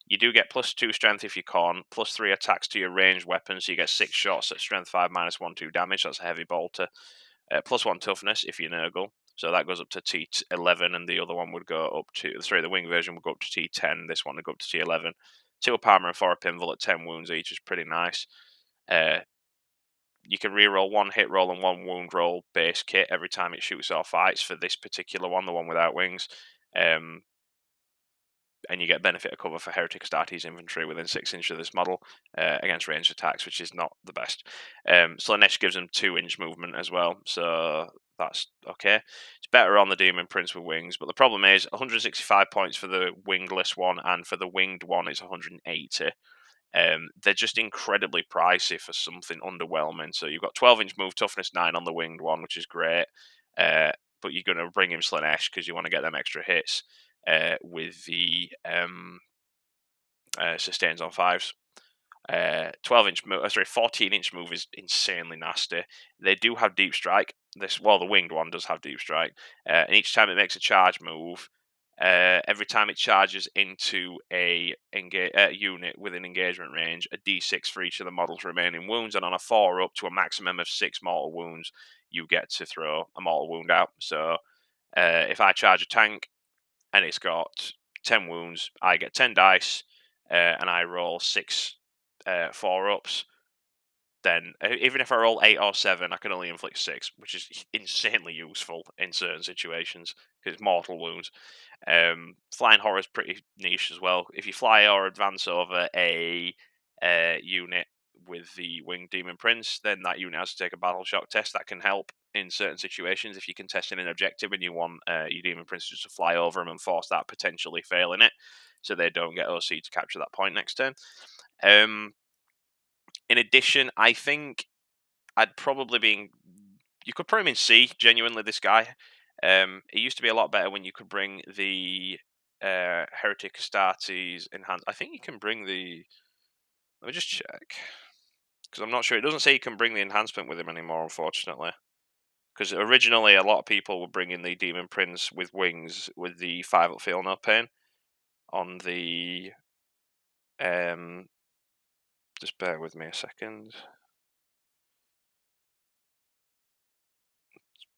You do get +2 strength if you con, +3 attacks to your ranged weapons, so you get 6 shots at strength 5 -1/2 damage. That's a heavy bolter. +1 toughness if you Nurgle. So that goes up to T11, and the other one would go up to, sorry, the wing version would go up to T10. This one would go up to T11. 2 up armor and 4 up pinval at 10 wounds each is pretty nice. Uh, you can reroll 1 hit roll and 1 wound roll base kit every time it shoots or fights for this particular one, the one without wings. And you get benefit of cover for Heretic Astartes infantry within 6 inches of this model against ranged attacks, which is not the best. Slanesh gives them 2-inch movement as well, so that's okay. It's better on the Demon Prince with wings, but the problem is 165 points for the wingless one, and for the winged one it's 180. They're just incredibly pricey for something underwhelming. So you've got 12-inch move, toughness 9 on the winged one, which is great. But you're going to bring him Slanesh because you want to get them extra hits with the sustains on 5s. 12-inch move, sorry, 14-inch move is insanely nasty. They do have deep strike. The winged one does have deep strike, and each time it makes a charge move, every time it charges into a unit within engagement range, a D6 for each of the model's remaining wounds, and on a 4 up to a maximum of 6 mortal wounds, you get to throw a mortal wound out. So if I charge a tank and it's got 10 wounds, I get 10 dice, and I roll 6 4-ups. Then even if I roll 8 or 7, I can only inflict 6, which is insanely useful in certain situations because it's mortal wounds. Flying horror is pretty niche as well. If you fly or advance over a unit with the winged demon prince, then that unit has to take a battle shock test. That can help in certain situations if you can test in an objective and you want your demon prince just to fly over them and force that potentially failing it, so they don't get OC to capture that point next turn. In addition, I think I'd probably be. You could put him in C. Genuinely, this guy. It used to be a lot better when you could bring the Heretic Astartes enhanced. I think you can bring the. Let me just check because I'm not sure. It doesn't say you can bring the enhancement with him anymore, unfortunately. Because originally, a lot of people were bringing the Demon Prince with wings with the 5-up feel no pain on the. Just bear with me a second.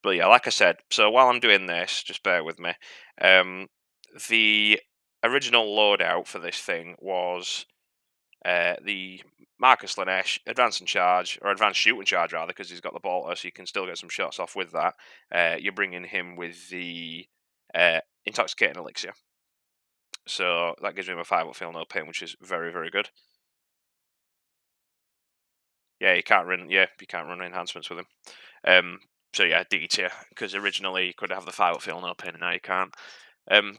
But yeah, like I said, so while I'm doing this, just bear with me. The original loadout for this thing was the Marcus Lanesh, advance and charge, or advance shoot and charge rather, because he's got the bolter, so you can still get some shots off with that. You're bringing him with the intoxicating elixir, so that gives him a 5-up feel no pain, which is very, very good. Yeah, you can't run. Yeah, you can't run enhancements with him. Um, so yeah, D tier because originally you could have the fire feel no pain, and now you can't.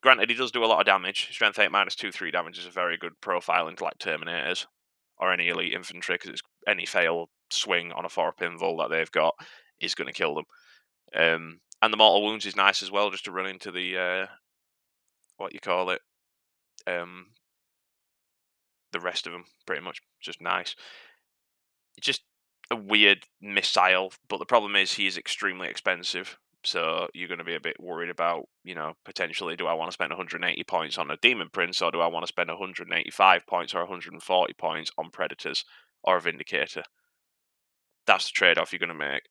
Granted, he does do a lot of damage. Strength 8 minus 2/3 damage is a very good profile into like Terminators or any elite infantry because it's any fail swing on a 4 pinvul that they've got is going to kill them. And the mortal wounds is nice as well, just to run into the what you call it, um, the rest of them. Pretty much, just nice. It's just a weird missile, but the problem is he is extremely expensive. So you're going to be a bit worried about, potentially, do I want to spend 180 points on a Demon Prince, or do I want to spend 185 points or 140 points on Predators or a Vindicator? That's the trade-off you're going to make.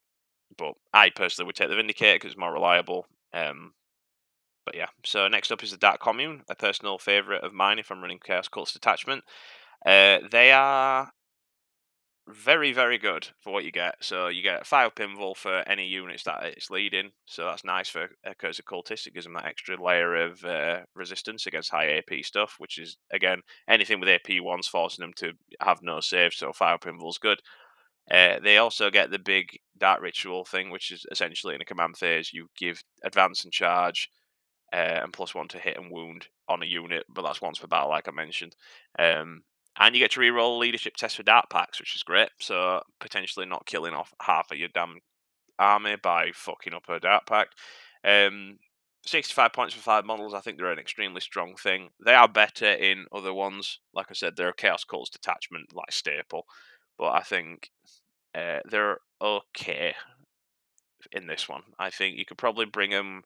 But I personally would take the Vindicator because it's more reliable. But yeah, so next up is the Dark Commune, a personal favourite of mine if I'm running Chaos Cult's Detachment. They are very, very good for what you get. So you get 5 pinvul for any units that it's leading. So that's nice for Echoes of Cultists. It gives them that extra layer of resistance against high AP stuff, which is, again, anything with AP ones forcing them to have no save. So 5 pinvul's good. They also get the big Dark Ritual thing, which is essentially in a command phase, you give advance and charge and +1 to hit and wound on a unit, but that's once per battle, like I mentioned. And you get to reroll leadership tests for dark packs, which is great. So potentially not killing off half of your damn army by fucking up a dark pack. 65 points for 5 models. I think they're an extremely strong thing. They are better in other ones. Like I said, they're a Chaos Cults Detachment like staple, but I think they're okay in this one. I think you could probably bring them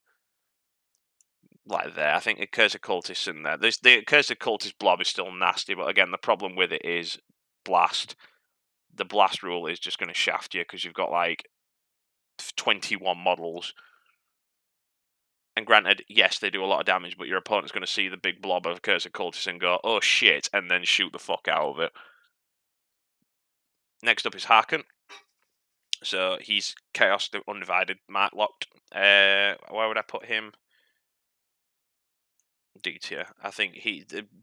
like there. I think the Curse of Cultists in there. The Curse of Cultist blob is still nasty, but again, the problem with it is blast. The blast rule is just going to shaft you because you've got like 21 models. And granted, yes, they do a lot of damage, but your opponent's going to see the big blob of Curse of Cultists and go, "Oh shit," and then shoot the fuck out of it. Next up is Harken. So he's Chaos Undivided, Mark locked. Where would I put him? D tier. I think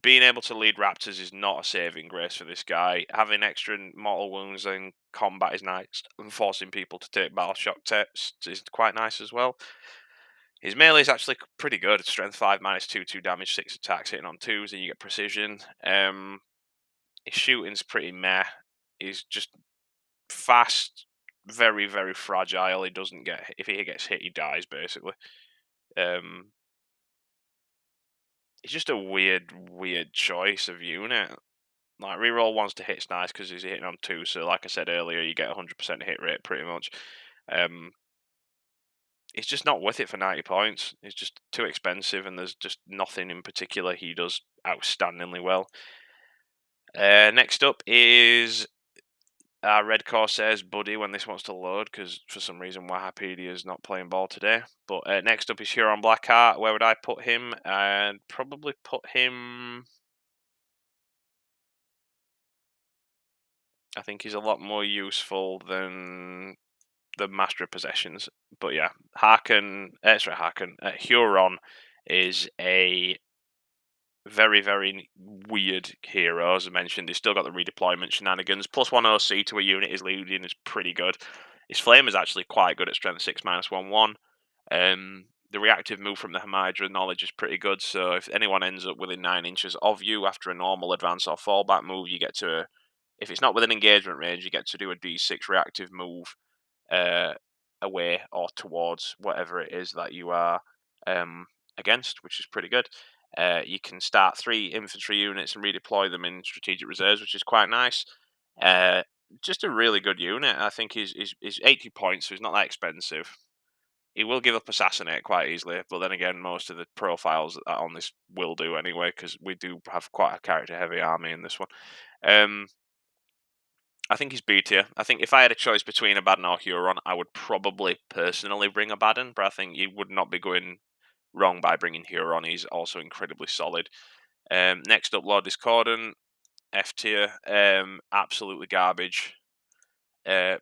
being able to lead Raptors is not a saving grace for this guy. Having extra mortal wounds in combat is nice, and forcing people to take battle shock tests is quite nice as well. His melee is actually pretty good. Strength 5 minus 2/2 damage, 6 attacks hitting on 2s, and you get precision. His shooting's pretty meh. He's just fast, very, very fragile. He doesn't get if he gets hit, he dies basically. Um, it's just a weird choice of unit. Like reroll ones to hit's nice because he's hitting on 2. So like I said earlier, you get 100% hit rate pretty much. Um, it's just not worth it for 90 points. It's just too expensive, and there's just nothing in particular he does outstandingly well. Next up is our Red Corsair's buddy when this wants to load, because for some reason Wikipedia is not playing ball today. But next up is Huron Blackheart. Where would I put him? I'd probably put him. I think he's a lot more useful than the Master of Possessions. But yeah, Huron is a very, very weird hero. As I mentioned, he's still got the redeployment shenanigans. +1 OC to a unit is leading is pretty good. His flame is actually quite good at strength 6 minus 1/1. The reactive move from the Hamadra knowledge is pretty good. So if anyone ends up within 9 inches of you after a normal advance or fallback move, you get to, if it's not within engagement range, you get to do a D6 reactive move uh, away or towards whatever it is that you are against, which is pretty good. You can start 3 infantry units and redeploy them in strategic reserves, which is quite nice. Just a really good unit. I think he's 80 points, so he's not that expensive. He will give up Assassinate quite easily, but then again, most of the profiles that are on this will do anyway, because we do have quite a character-heavy army in this one. I think he's B tier. I think if I had a choice between Abaddon or Huron, I would probably personally bring Abaddon, but I think you would not be going wrong by bringing Huron. He's also incredibly solid. Next up, Lord Discordant, F tier. Absolutely garbage.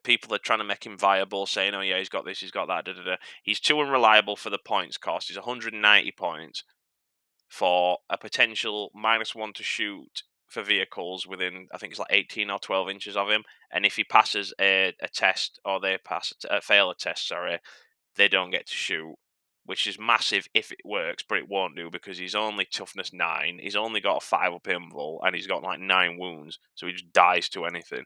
People are trying to make him viable, saying, "Oh yeah, he's got this, he's got that." Da, da, da. He's too unreliable for the points cost. He's 190 points for a potential -1 to shoot for vehicles within, I think it's like 18 or 12 inches of him. And if he passes a test, or they fail a test, sorry, they don't get to shoot, which is massive if it works, but it won't do because he's only toughness 9. He's only got a 5 up invul, and he's got like 9 wounds, so he just dies to anything.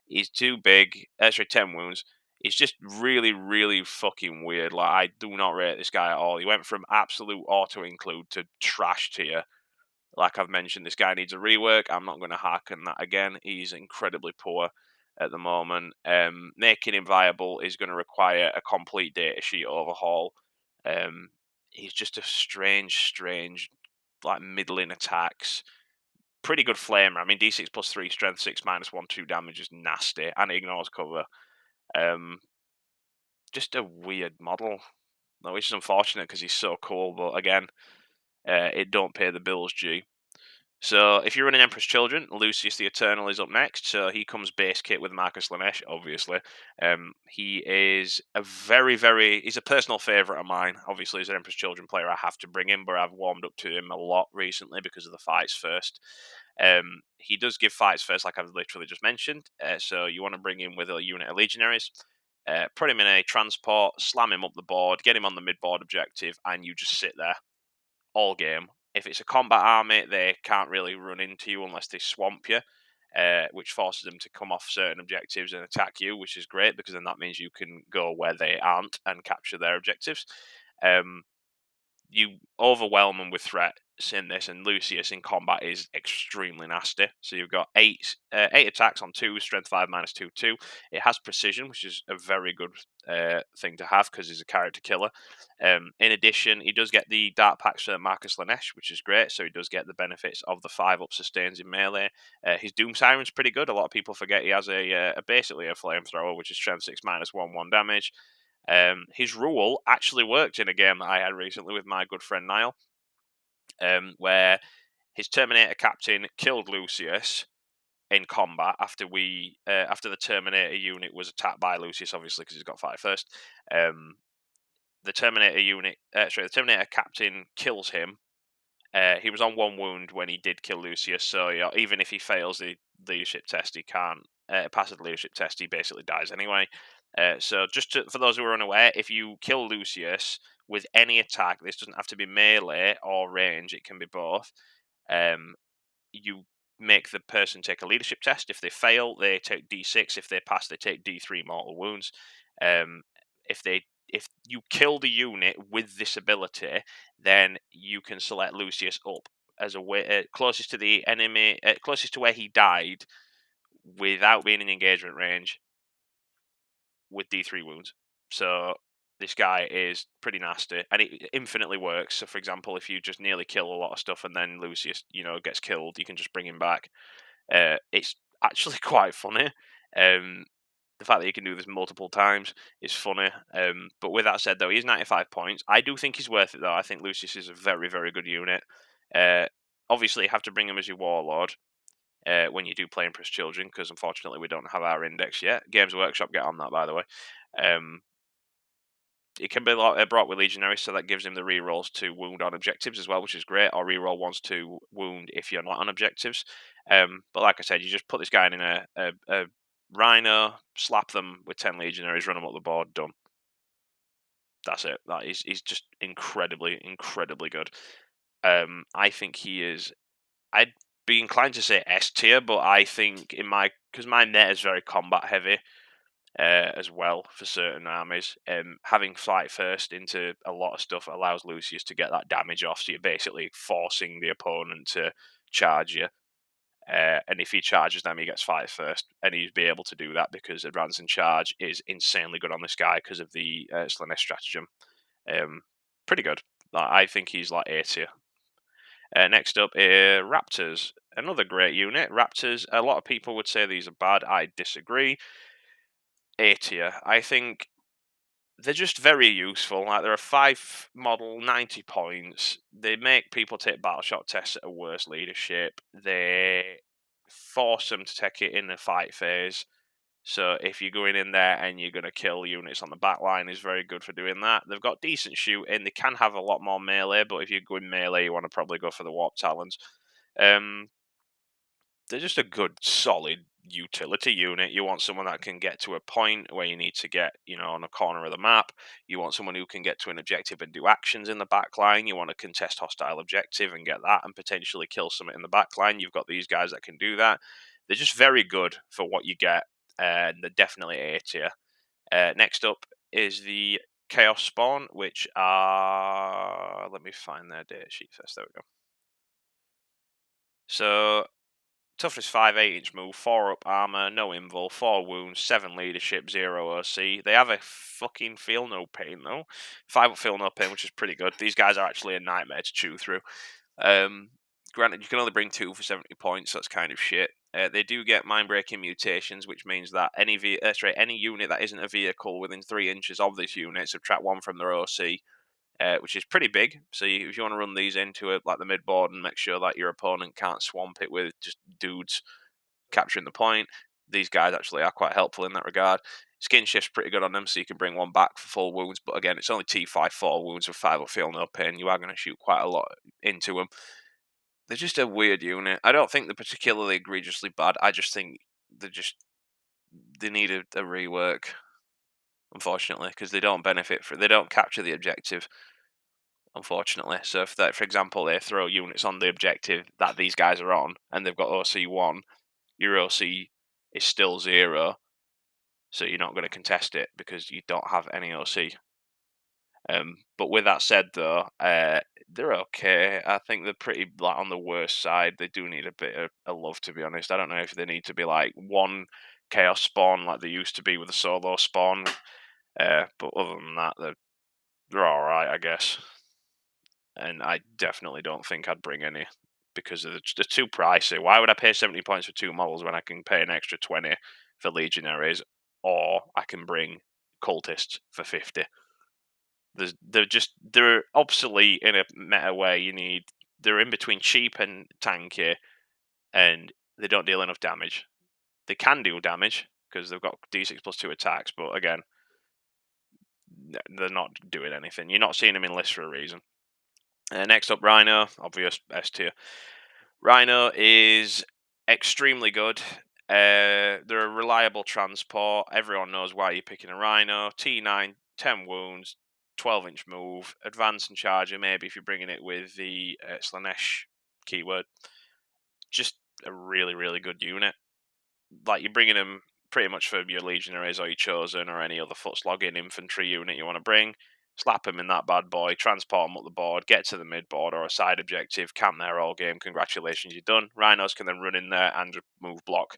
He's too big. Sorry, 10 wounds. It's just really, really fucking weird. Like, I do not rate this guy at all. He went from absolute auto include to trash tier. Like I've mentioned, this guy needs a rework. I'm not going to harken that again. He's incredibly poor at the moment. Making him viable is going to require a complete data sheet overhaul. He's just a strange, like middling attacks. Pretty good flamer. I mean, D6 plus 3, strength 6, minus 1, 2 damage is nasty, and it ignores cover. Um, just a weird model, which is unfortunate because he's so cool. But again, it don't pay the bills, G. So if you're running Emperor's Children, Lucius the Eternal is up next. So he comes base kit with Marcus Lanesh, obviously. He is a he's a personal favourite of mine. Obviously, as an Emperor's Children player, I have to bring him, but I've warmed up to him a lot recently because of the fights first. He does give fights first, like I've literally just mentioned. So you want to bring him with a unit of legionaries. Put him in a transport, slam him up the board, get him on the mid-board objective, and you just sit there all game. If it's a combat army, they can't really run into you unless they swamp you, which forces them to come off certain objectives and attack you, which is great because then that means you can go where they aren't and capture their objectives. Um, you overwhelm them with threats in this, and Lucius in combat is extremely nasty. So you've got eight attacks on 2, strength 5 minus 2 2. It has precision, which is a very good thing to have because he's a character killer. In addition, he does get the Dark Pacts for Marcus Lanesh, which is great. So he does get the benefits of the 5 up sustains in melee. His Doom Siren's pretty good. A lot of people forget he has basically a flamethrower, which is strength 6 minus 1 1 damage. His rule actually worked in a game that I had recently with my good friend Niall, where his Terminator captain killed Lucius in combat after the Terminator unit was attacked by Lucius, obviously because he's got fire first. The the Terminator captain kills him. He was on 1 wound when he did kill Lucius, so even if he fails the leadership test, he can't pass the leadership test. He basically dies anyway. So for those who are unaware, if you kill Lucius with any attack, this doesn't have to be melee or range; it can be both. Um, you make the person take a leadership test. If they fail, they take D6. If they pass, they take D3 mortal wounds. Um, if you kill the unit with this ability, then you can select Lucius up as a way closest to the enemy, closest to where he died, without being in engagement range, with D3 wounds. So this guy is pretty nasty, and it infinitely works. So, for example, if you just nearly kill a lot of stuff and then Lucius, gets killed, you can just bring him back. It's actually quite funny. Um, the fact that you can do this multiple times is funny. But with that said, though, he's 95 points. I do think he's worth it, though. I think Lucius is a very, very good unit. Uh, Obviously, you have to bring him as your warlord when you do play Empress Children, because unfortunately we don't have our index yet. Games Workshop, get on that, by the way. Um, it can be brought with Legionaries, so that gives him the rerolls to wound on objectives as well, which is great, or reroll once to wound if you're not on objectives. But like I said, you just put this guy in a Rhino, slap them with 10 Legionaries, run them up the board, done. That's it. He's just incredibly good. I think he is. I'd be inclined to say S tier, but I think because my net is very combat heavy, as well for certain armies. Having flight first into a lot of stuff allows Lucius to get that damage off, so you're basically forcing the opponent to charge you. And if he charges them, he gets fight first, and he'd be able to do that because advance and charge is insanely good on this guy because of the Slanesh stratagem. Pretty good. I think he's like A tier. Next up, Raptors. Another great unit. Raptors, a lot of people would say these are bad. I disagree. A tier. I think they're just very useful. Like, they're a 5 model, 90 points. They make people take battle shot tests at a worse leadership. They force them to take it in the fight phase. So if you're going in there and you're going to kill units on the back line, is very good for doing that. They've got decent shooting. They can have a lot more melee, but if you're going melee, you want to probably go for the Warp Talons. they're just a good, solid utility unit. You want someone that can get to a point where you need to get, on a corner of the map. You want someone who can get to an objective and do actions in the back line. You want to contest hostile objective and get that and potentially kill someone in the back line. You've got these guys that can do that. They're just very good for what you get, and they're definitely A tier. Next up is the Chaos Spawn, which are... Let me find their data sheet first. There we go. So, toughness 5, 8-inch move, 4 up armor, no invul, 4 wounds, 7 leadership, 0 OC. They have a fucking feel no pain though. 5 up feel no pain, which is pretty good. These guys are actually a nightmare to chew through. Granted, you can only bring 2 for 70 points, so that's kind of shit. They do get mind-breaking mutations, which means that any unit that isn't a vehicle within 3 inches of this unit, subtract 1 from their OC, which is pretty big. So if you want to run these into it, like the mid board, and make sure that your opponent can't swamp it with just dudes capturing the point, these guys actually are quite helpful in that regard. Skin shift's pretty good on them, so you can bring 1 back for full wounds. But again, it's only T5 4 wounds with 5 up feel no pain. You are going to shoot quite a lot into them. They're just a weird unit. I don't think they're particularly egregiously bad. I just think they need a rework, unfortunately, because they don't capture the objective, unfortunately. So if that, for example, they throw units on the objective that these guys are on, and they've got OC1, your OC is still 0, so you're not going to contest it because you don't have any OC. But with that said, though, they're okay. I think they're pretty on the worst side. They do need a bit of love, to be honest. I don't know if they need to be like one chaos spawn like they used to be with a solo spawn. But other than that, they're all right, I guess. And I definitely don't think I'd bring any because they're too pricey. Why would I pay 70 points for 2 models when I can pay an extra 20 for legionaries, or I can bring cultists for 50? They're obsolete in a meta where they're in between cheap and tanky, and they don't deal enough damage. They can do damage because they've got D6 plus 2 attacks, but again, they're not doing anything. You're not seeing them in lists for a reason. Next up, Rhino, obvious S tier. Rhino is extremely good. They're a reliable transport. Everyone knows why you're picking a Rhino. T9, 10 wounds, 12-inch move, advance and charger, maybe if you're bringing it with the Slanesh keyword. Just a really, really good unit. Like, you're bringing them pretty much for your legionaries or your chosen or any other foot slogging infantry unit you want to bring. Slap them in that bad boy, transport them up the board, get to the mid board or a side objective, camp there all game. Congratulations, you're done. Rhinos can then run in there and move block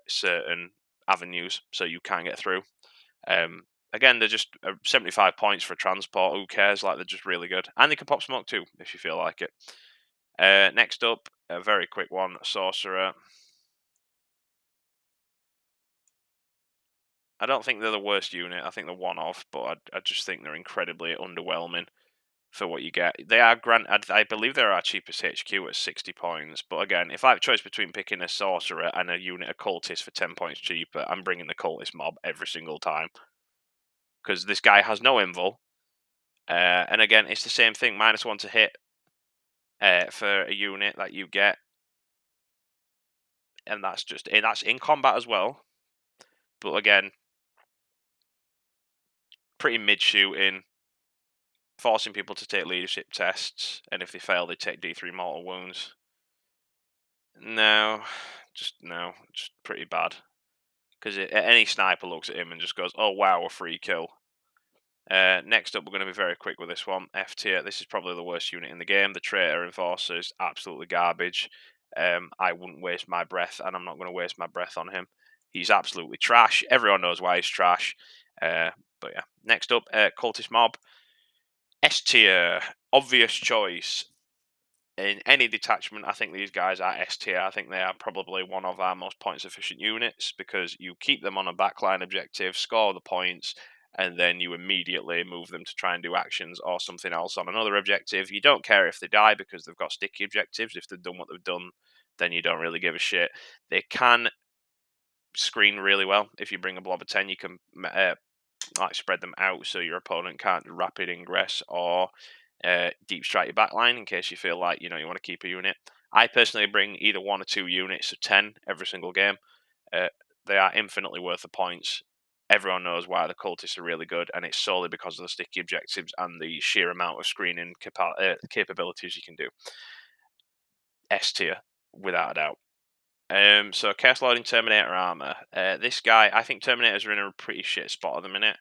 certain avenues so you can't get through. Again, they're just 75 points for transport. Who cares? Like, they're just really good. And they can pop smoke too if you feel like it. Next up, a very quick one, Sorcerer. I don't think they're the worst unit. I think they're one off, but I just think they're incredibly underwhelming for what you get. They are I believe they're our cheapest HQ at 60 points. But again, if I have a choice between picking a sorcerer and a unit of cultists for 10 points cheaper, I'm bringing the cultist mob every single time because this guy has no invul. And again, it's the same thing: -1 to hit for a unit that you get, and that's in combat as well. But again, pretty mid shooting, forcing people to take leadership tests, and if they fail, they take D3 mortal wounds. No, just pretty bad. Because any sniper looks at him and just goes, "Oh wow, a free kill." Next up, we're going to be very quick with this one. F tier. This is probably the worst unit in the game. The Traitor Enforcer is absolutely garbage. I wouldn't waste my breath, and I'm not going to waste my breath on him. He's absolutely trash. Everyone knows why he's trash. But yeah. Next up, Cultist Mob. S tier. Obvious choice. In any detachment, I think these guys are S tier. I think they are probably one of our most points efficient units because you keep them on a backline objective, score the points, and then you immediately move them to try and do actions or something else on another objective. You don't care if they die because they've got sticky objectives. If they've done what they've done, then you don't really give a shit. They can screen really well. If you bring a blob of 10, you can like spread them out so your opponent can't rapid ingress or deep strike your backline in case you feel like you want to keep a unit. I personally bring either 1 or 2 units of 10 every single game. Uh, they are infinitely worth the points. Everyone knows why the cultists are really good, and it's solely because of the sticky objectives and the sheer amount of screening capabilities you can do. S tier, without a doubt. So Chaos Loading Terminator armor. This guy, I think Terminators are in a pretty shit spot at the minute.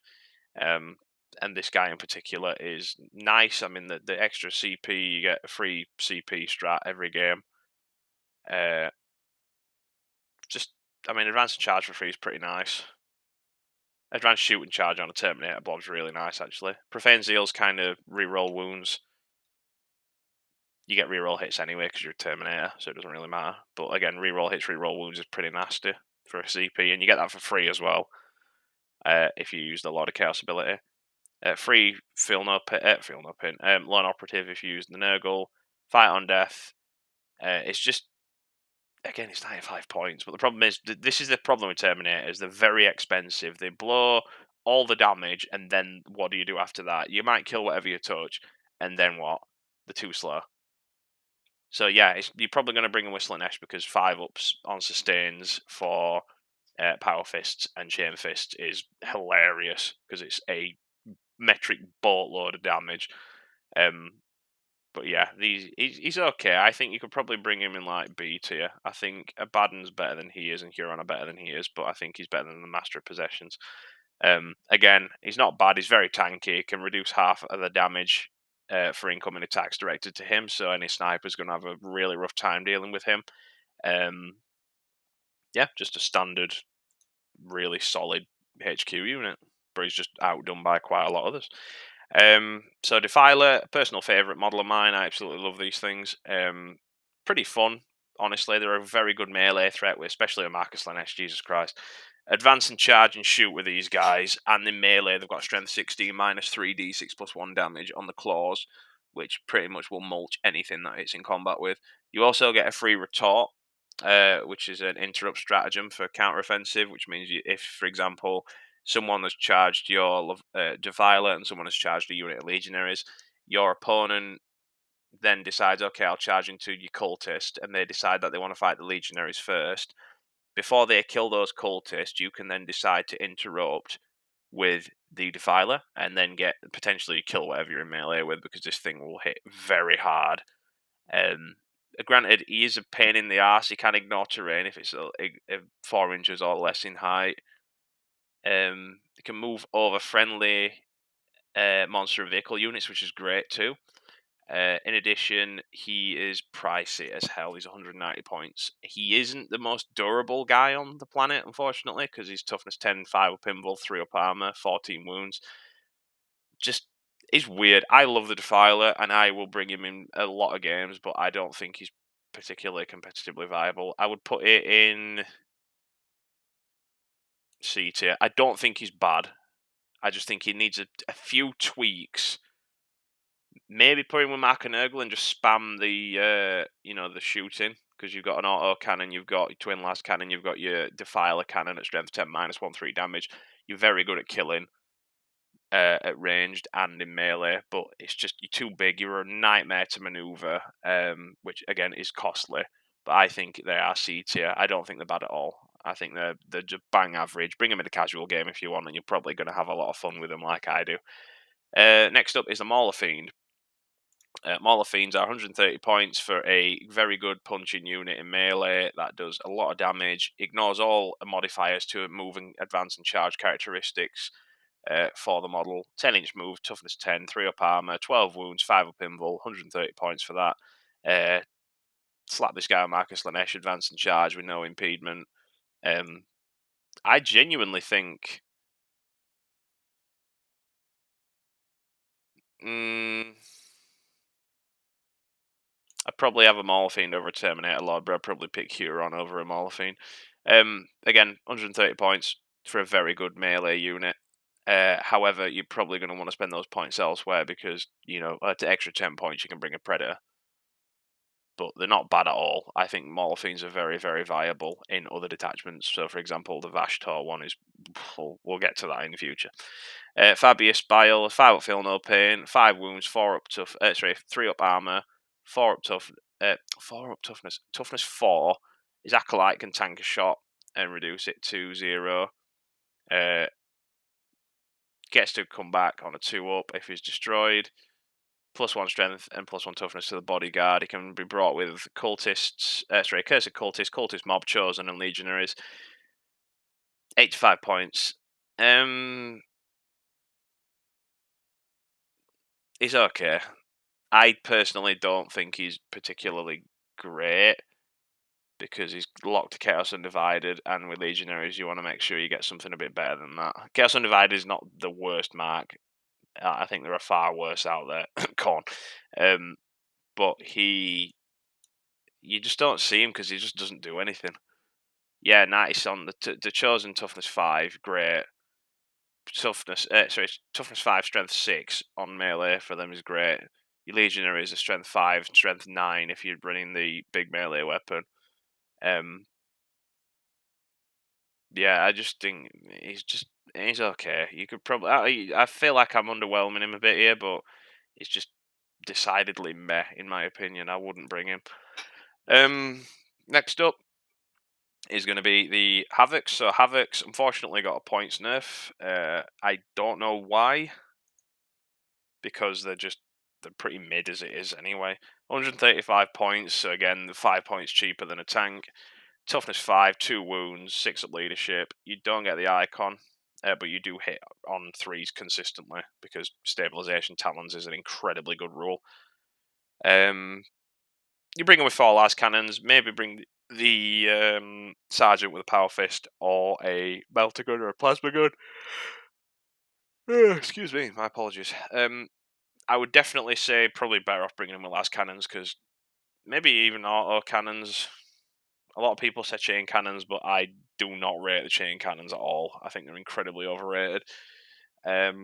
Um, and this guy in particular is nice. I mean, the extra CP, you get a free CP strat every game. Uh, just, I mean, advance and charge for free is pretty nice. Advanced shoot and charge on a Terminator blob's really nice, actually. Profane Zeal's kind of reroll wounds. You get reroll hits anyway because you're a Terminator, so it doesn't really matter. But again, reroll hits, reroll wounds is pretty nasty for a CP, and you get that for free as well if you use the Lord of Chaos ability. Free feel no pin. Lone Operative if you use the Nurgle. Fight on Death. It's just, again, it's 95 points. But the problem is, this is the problem with Terminators. They're very expensive. They blow all the damage, and then what do you do after that? You might kill whatever you touch, and then what? They're too slow. So yeah, you're probably going to bring a Whistling Ash because 5-ups on sustains for Power Fists and Chain Fists is hilarious because it's a metric boatload of damage. Um, but yeah, he's okay. I think you could probably bring him in like B tier. I think Abaddon's better than he is, and Huron are better than he is, but I think he's better than the Master of Possessions. Again, he's not bad. He's very tanky. He can reduce half of the damage for incoming attacks directed to him, so any sniper's going to have a really rough time dealing with him. Um, yeah, just a standard, really solid HQ unit, but he's just outdone by quite a lot of others. So Defiler, personal favorite model of mine. I absolutely love these things. Pretty fun, honestly. They're a very good melee threat, especially with Marcus Lanesh. Jesus Christ, advance and charge and shoot with these guys, and in melee they've got strength 16 minus 3d6 +1 damage on the claws, which pretty much will mulch anything that it's in combat with. You also get a free retort. Which is an interrupt stratagem for counteroffensive, which means if, for example, someone has charged your Defiler and someone has charged a unit of Legionaries, your opponent then decides, okay, I'll charge into your cultist, and they decide that they want to fight the Legionaries first. Before they kill those cultists, you can then decide to interrupt with the Defiler and then get potentially kill whatever you're in melee with, because this thing will hit very hard. Granted, he is a pain in the ass. He can ignore terrain if it's 4 inches or less in height. He can move over friendly monster vehicle units, which is great too. In addition, he is pricey as hell. He's 190 points. He isn't the most durable guy on the planet, unfortunately, because he's toughness 10, 5-up invul, 3-up armor, 14 wounds. Just, he's weird. I love the Defiler, and I will bring him in a lot of games, but I don't think he's particularly competitively viable. I would put it in C tier. I don't think he's bad. I just think he needs a few tweaks. Maybe put him with Mark and Nurgle and just spam the the shooting, because you've got an auto cannon, you've got your twin last cannon, you've got your Defiler cannon at strength 10 minus 1/3 damage. You're very good at killing at ranged and in melee, but it's just you're too big. You're a nightmare to maneuver, which again is costly. But I think they are C tier. I don't think they're bad at all. I think they're just bang average. Bring them in a casual game if you want, and you're probably going to have a lot of fun with them, like I do. Next up is the Mauler Fiend. Mauler Fiends are 130 points for a very good punching unit in melee that does a lot of damage, ignores all modifiers to move and advance and charge characteristics for the model. 10-inch move, toughness 10, 3-up armor, 12 wounds, 5-up invul, 130 points for that. Slap this guy on Marcus Lanesh, advance and charge with no impediment. I genuinely think... I'd probably have a Mauler over a Terminator Lord, but I'd probably pick Huron over a Mauler. Again, 130 points for a very good melee unit. However, you're probably going to want to spend those points elsewhere because, at the extra 10 points, you can bring a Predator. But they're not bad at all. I think Mauler are very, very viable in other detachments. So, for example, the Vashtor one is... We'll get to that in the future. Fabius Bile, 5-up feel no pain, 5 wounds, 4-up tough... 3-up armor, 4-up tough, 4 up toughness. Toughness 4. His acolyte can tank a shot and reduce it to 0. Gets to come back on a 2 up if he's destroyed. +1 strength and +1 toughness to the bodyguard. He can be brought with cultists, cursed cultists, cultist mob, chosen, and legionaries. 85 points. He's okay. I personally don't think he's particularly great because he's locked to Chaos Undivided, and with legionaries, you want to make sure you get something a bit better than that. Chaos Undivided is not the worst mark. I think there are far worse out there. Corn. But you just don't see him because he just doesn't do anything. Yeah, nice on the chosen toughness 5, great. Toughness 5, strength 6 on melee for them is great. Your legionary is a strength 5, strength 9 if you're running the big melee weapon. Yeah, I just think he's okay. You could probably I feel like I'm underwhelming him a bit here, but it's just decidedly meh in my opinion. I wouldn't bring him. Next up is going to be the Havocs. So Havocs unfortunately got a points nerf. I don't know why, because they're pretty mid as it is anyway. 135 points. So again, 5 points cheaper than a tank. Toughness 5, 2 wounds, 6 up leadership. You don't get the icon, but you do hit on 3s consistently because stabilization talons is an incredibly good rule. You bring them with 4 las cannons. Maybe bring the sergeant with a power fist or a melter gun or a plasma gun. Excuse me, my apologies. I would definitely say probably better off bringing them with las cannons because maybe even auto cannons. A lot of people say chain cannons, but I do not rate the chain cannons at all. I think they're incredibly overrated. They're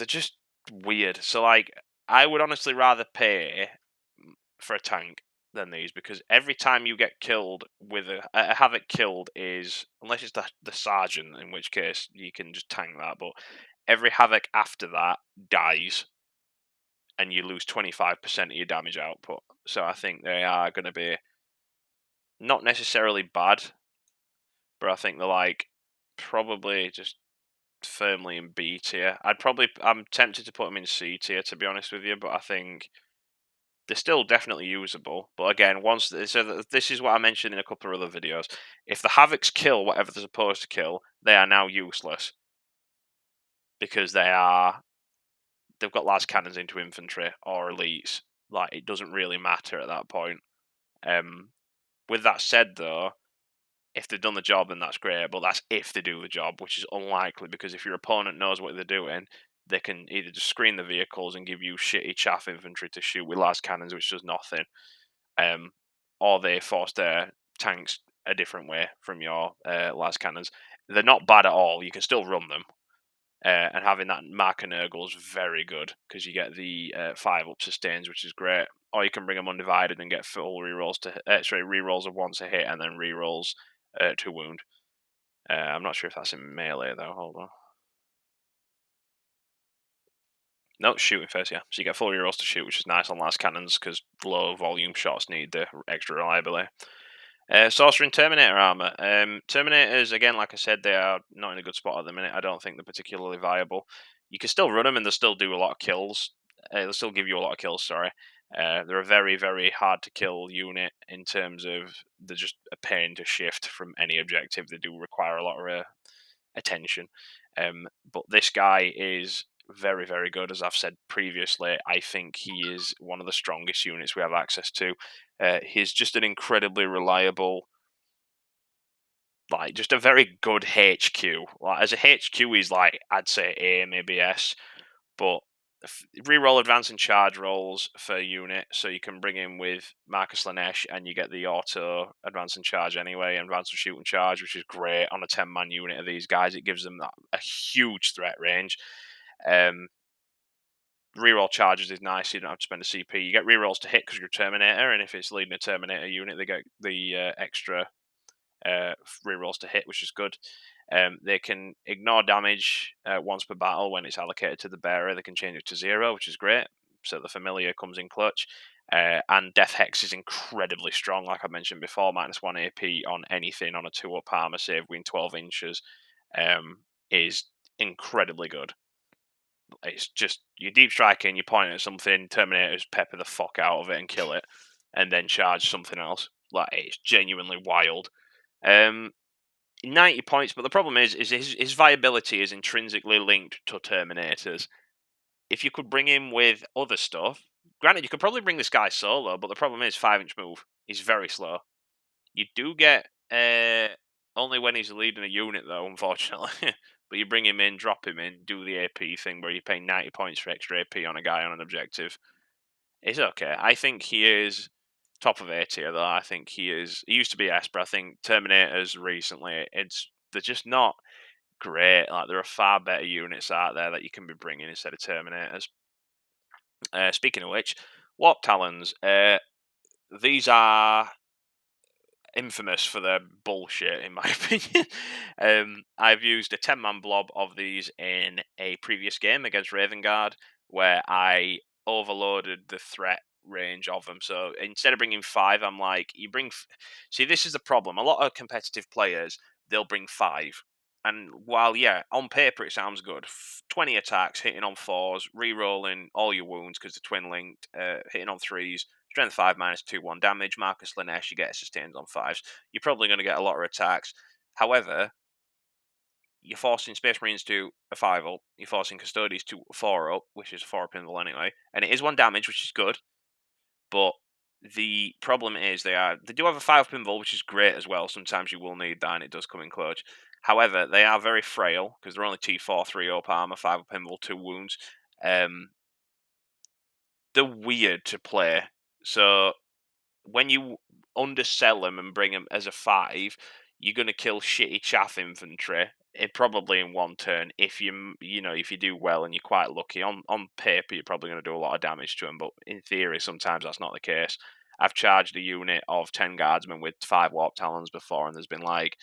just weird. So, like, I would honestly rather pay for a tank than these because every time you get killed with a havoc killed is, unless it's the sergeant, in which case you can just tank that. But every havoc after that dies, and you lose 25% of your damage output. So I think they are going to be not necessarily bad, but I think they're like probably just firmly in B tier. I'm tempted to put them in C tier to be honest with you, but I think they're still definitely usable. But again, this is what I mentioned in a couple of other videos. If the Havocs kill whatever they're supposed to kill, they are now useless because they've got large cannons into infantry or elites. Like it doesn't really matter at that point. With that said, though, if they've done the job, then that's great. But that's if they do the job, which is unlikely because if your opponent knows what they're doing, they can either just screen the vehicles and give you shitty chaff infantry to shoot with las cannons, which does nothing, or they force their tanks a different way from your las cannons. They're not bad at all. You can still run them. And having that Marker Nurgle is very good because you get the 5 up sustains, which is great. Or you can bring them undivided and get full rerolls rerolls of 1 to hit and then rerolls to wound. I'm not sure if that's in melee though. Hold on. No, shooting first, yeah. So you get full rerolls to shoot, which is nice on last cannons because low volume shots need the extra reliability. Sorcerer and Terminator armor. Terminators, again, like I said, they are not in a good spot at the minute. I don't think they're particularly viable. You can still run them and they'll still do a lot of kills. They'll still give you a lot of kills, sorry. They're a very, very hard to kill unit in terms of they're just a pain to shift from any objective. They do require a lot of attention. But this guy is very, very good. As I've said previously, I think he is one of the strongest units we have access to. He's just an incredibly reliable, like just a very good HQ. Like as a HQ, he's like I'd say A, maybe S, but reroll advance and charge rolls for unit, so you can bring him with Marcus Lanesh, and you get the auto advance and charge anyway, and advance and shoot and charge, which is great on a 10-man unit of these guys. It gives them a huge threat range. Reroll charges is nice. You don't have to spend a CP. You get rerolls to hit because you're a Terminator, and if it's leading a Terminator unit, they get the extra rerolls to hit, which is good. They can ignore damage once per battle when it's allocated to the bearer. They can change it to 0, which is great. so the familiar comes in clutch. And Death Hex is incredibly strong, like I mentioned before, -1 AP on anything on a 2-up armor save within 12 inches is incredibly good. It's just you deep striking, you point at something, Terminators pepper the fuck out of it and kill it, and then charge something else. Like it's genuinely wild. 90 points, but the problem is his viability is intrinsically linked to Terminators. If you could bring him with other stuff, granted, you could probably bring this guy solo, but the problem is 5-inch move. He's very slow. You do get only when he's leading a unit, though, unfortunately. But you bring him in, drop him in, do the AP thing where you pay 90 points for extra AP on a guy on an objective. It's okay. I think he is top of A tier, though. I think he is. He used to be S, but I think Terminators recently, they're just not great. Like there are far better units out there that you can be bringing instead of Terminators. Speaking of which, Warp Talons. These are infamous for their bullshit, in my opinion. I've used a 10-man blob of these in a previous game against Raven Guard, where I overloaded the threat range of them. So instead of bringing 5, I'm like, you bring. See, this is the problem. A lot of competitive players, they'll bring 5. And while, yeah, on paper it sounds good, 20 attacks, hitting on 4s, re-rolling all your wounds because they're twin linked, hitting on 3s, Strength 5 -2/1 damage. Marcus Lanesh, you get sustained on 5s. You're probably going to get a lot of attacks. However, you're forcing Space Marines to a 5-up. You're forcing Custodes to a 4-up, which is a 4-up invul anyway. And it is 1 damage, which is good. But the problem is they do have a 5-up invul, which is great as well. Sometimes you will need that, and it does come in clutch. However, they are very frail because they're only T4, 3-up armor, 5-up invul, 2 wounds. They're weird to play. So when you undersell them and bring them as a 5, you're going to kill shitty chaff infantry. Probably in one turn if if you do well and you're quite lucky. On paper, you're probably going to do a lot of damage to them, but in theory, sometimes that's not the case. I've charged a unit of 10 guardsmen with 5 warp talons before, and there's been like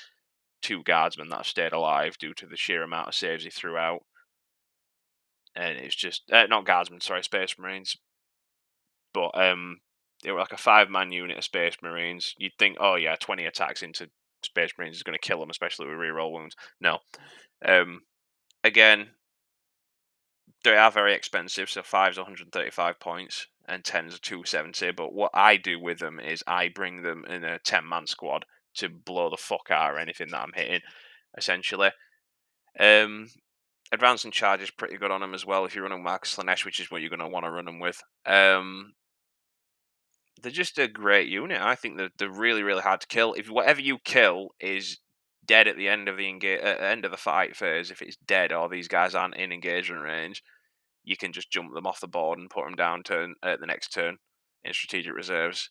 2 guardsmen that have stayed alive due to the sheer amount of saves he threw out. And it's just not guardsmen, sorry, space marines. But they were like a 5-man unit of Space Marines. You'd think, oh yeah, 20 attacks into Space Marines is going to kill them, especially with reroll wounds. No. Again, they are very expensive. So 5's 135 points and 10's 270. But what I do with them is I bring them in a 10-man squad to blow the fuck out of anything that I'm hitting, essentially. Advance and charge is pretty good on them as well if you're running Marcus Lanesh, which is what you're going to want to run them with. They're just a great unit. I think they're really, really hard to kill. If whatever you kill is dead at the end of the end of the fight phase, if it's dead or these guys aren't in engagement range, you can just jump them off the board and put them down at the next turn in strategic reserves.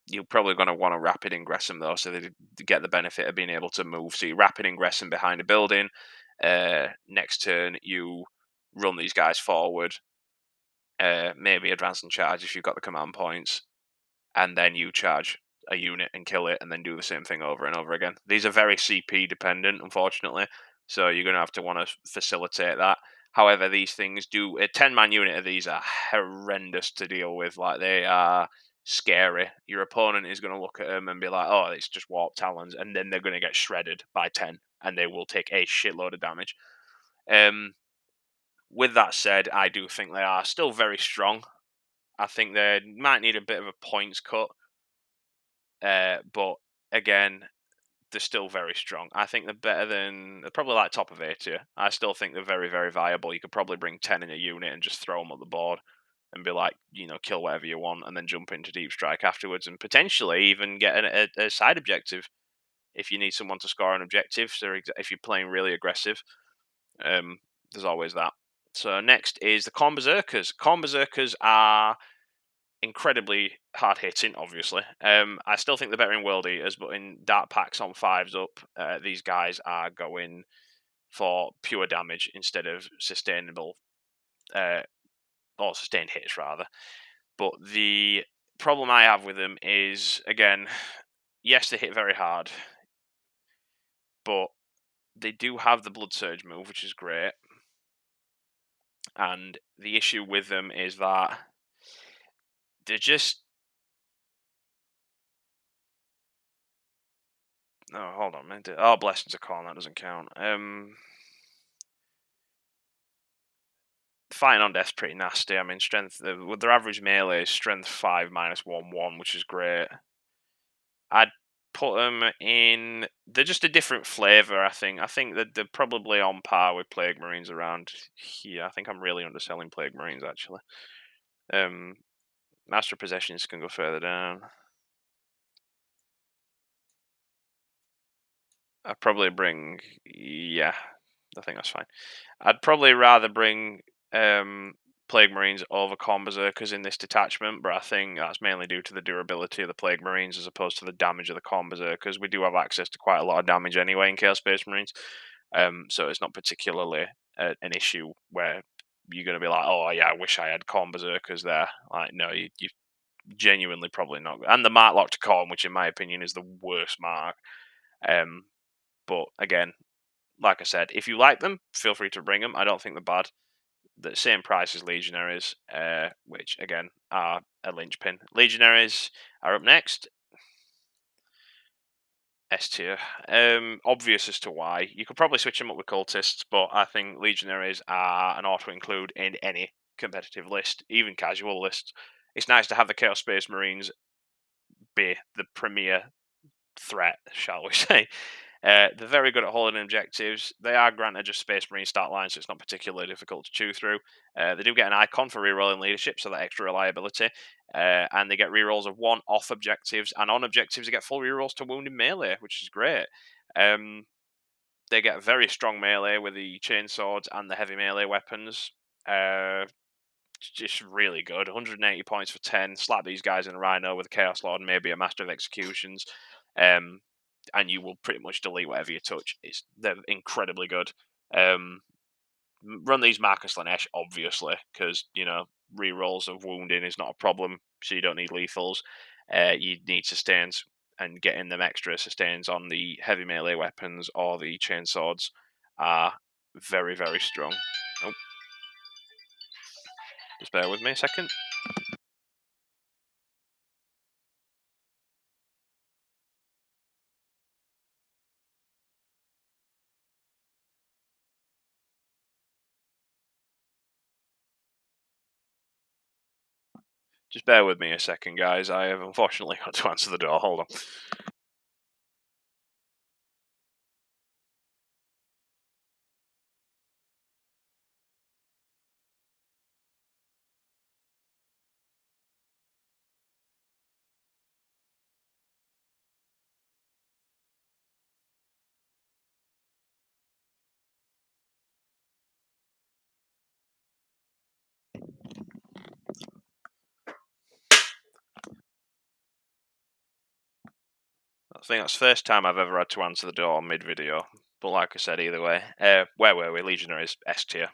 You're probably going to want to rapid ingress them though, so they get the benefit of being able to move. So you rapid ingress them behind a building. Next turn, you run these guys forward. Maybe advance and charge if you've got the command points, and then you charge a unit and kill it, and then do the same thing over and over again. These are very CP dependent, unfortunately, so you're going to have to want to facilitate that. However, these things do a 10-man unit of these are horrendous to deal with. Like they are scary. Your opponent is going to look at them and be like, "Oh, it's just warp talons," and then they're going to get shredded by 10, and they will take a shitload of damage. With that said, I do think they are still very strong. I think they might need a bit of a points cut. But again, they're still very strong. I think they're probably like top of A tier. I still think they're very, very viable. You could probably bring 10 in a unit and just throw them on the board and be like, kill whatever you want and then jump into deep strike afterwards and potentially even get a side objective if you need someone to score an objective. So if you're playing really aggressive, there's always that. So next is the Corn Berserkers. Corn Berserkers are incredibly hard hitting, obviously. I still think they're better in World Eaters, but in Dark Packs on 5s up, these guys are going for pure damage instead of sustainable, or sustained hits rather. But the problem I have with them is, again, yes, they hit very hard, but they do have the Blood Surge move, which is great. And the issue with them is that they're just. Oh, hold on, man. Oh, blessings of calm. That doesn't count. Fighting on death's pretty nasty. I mean, strength with their average melee is strength 5 -1/1, which is great. I'd put them in. They're just a different flavor. I think. I think that they're probably on par with Plague Marines around here. I think I'm really underselling Plague Marines actually. Um, Master Possessions can go further down. I'd probably bring. Yeah, I think that's fine. I'd probably rather bring Plague Marines over Corn Berserkers in this detachment, but I think that's mainly due to the durability of the Plague Marines as opposed to the damage of the Corn Berserkers. We do have access to quite a lot of damage anyway in Chaos Space Marines, so it's not particularly an issue where you're going to be like, oh yeah, I wish I had Corn Berserkers there. Like, no, you genuinely probably not. And the Mark Lock to Corn, which in my opinion is the worst mark. Um, but again, like I said, if you like them, feel free to bring them. I don't think they're bad. The same price as Legionaries, which again are a linchpin. Legionaries are up next. S tier. Obvious as to why. You could probably switch them up with cultists, but I think Legionaries are an auto include in any competitive list, even casual lists. It's nice to have the Chaos Space Marines be the premier threat, shall we say. They're very good at holding objectives. They are granted just Space Marine stat lines, so it's not particularly difficult to chew through. They do get an icon for rerolling leadership, so that extra reliability. And they get rerolls of 1 off objectives, and on objectives they get full rerolls to wounded melee, which is great. Um, they get very strong melee with the chain swords and the heavy melee weapons. Just really good. 180 points for 10. Slap these guys in a Rhino with a Chaos Lord and maybe a Master of Executions. Um, and you will pretty much delete whatever you touch. They're incredibly good. Run these Marcus Lanesh, obviously, because, rerolls of wounding is not a problem, so you don't need lethals. You need sustains, and getting them extra sustains on the heavy melee weapons or the chain swords are very, very strong. Oh, just bear with me a second. Just bear with me a second, guys. I have unfortunately got to answer the door. Hold on. I think that's the first time I've ever had to answer the door mid-video. But like I said, either way, where were we? Legionaries S tier.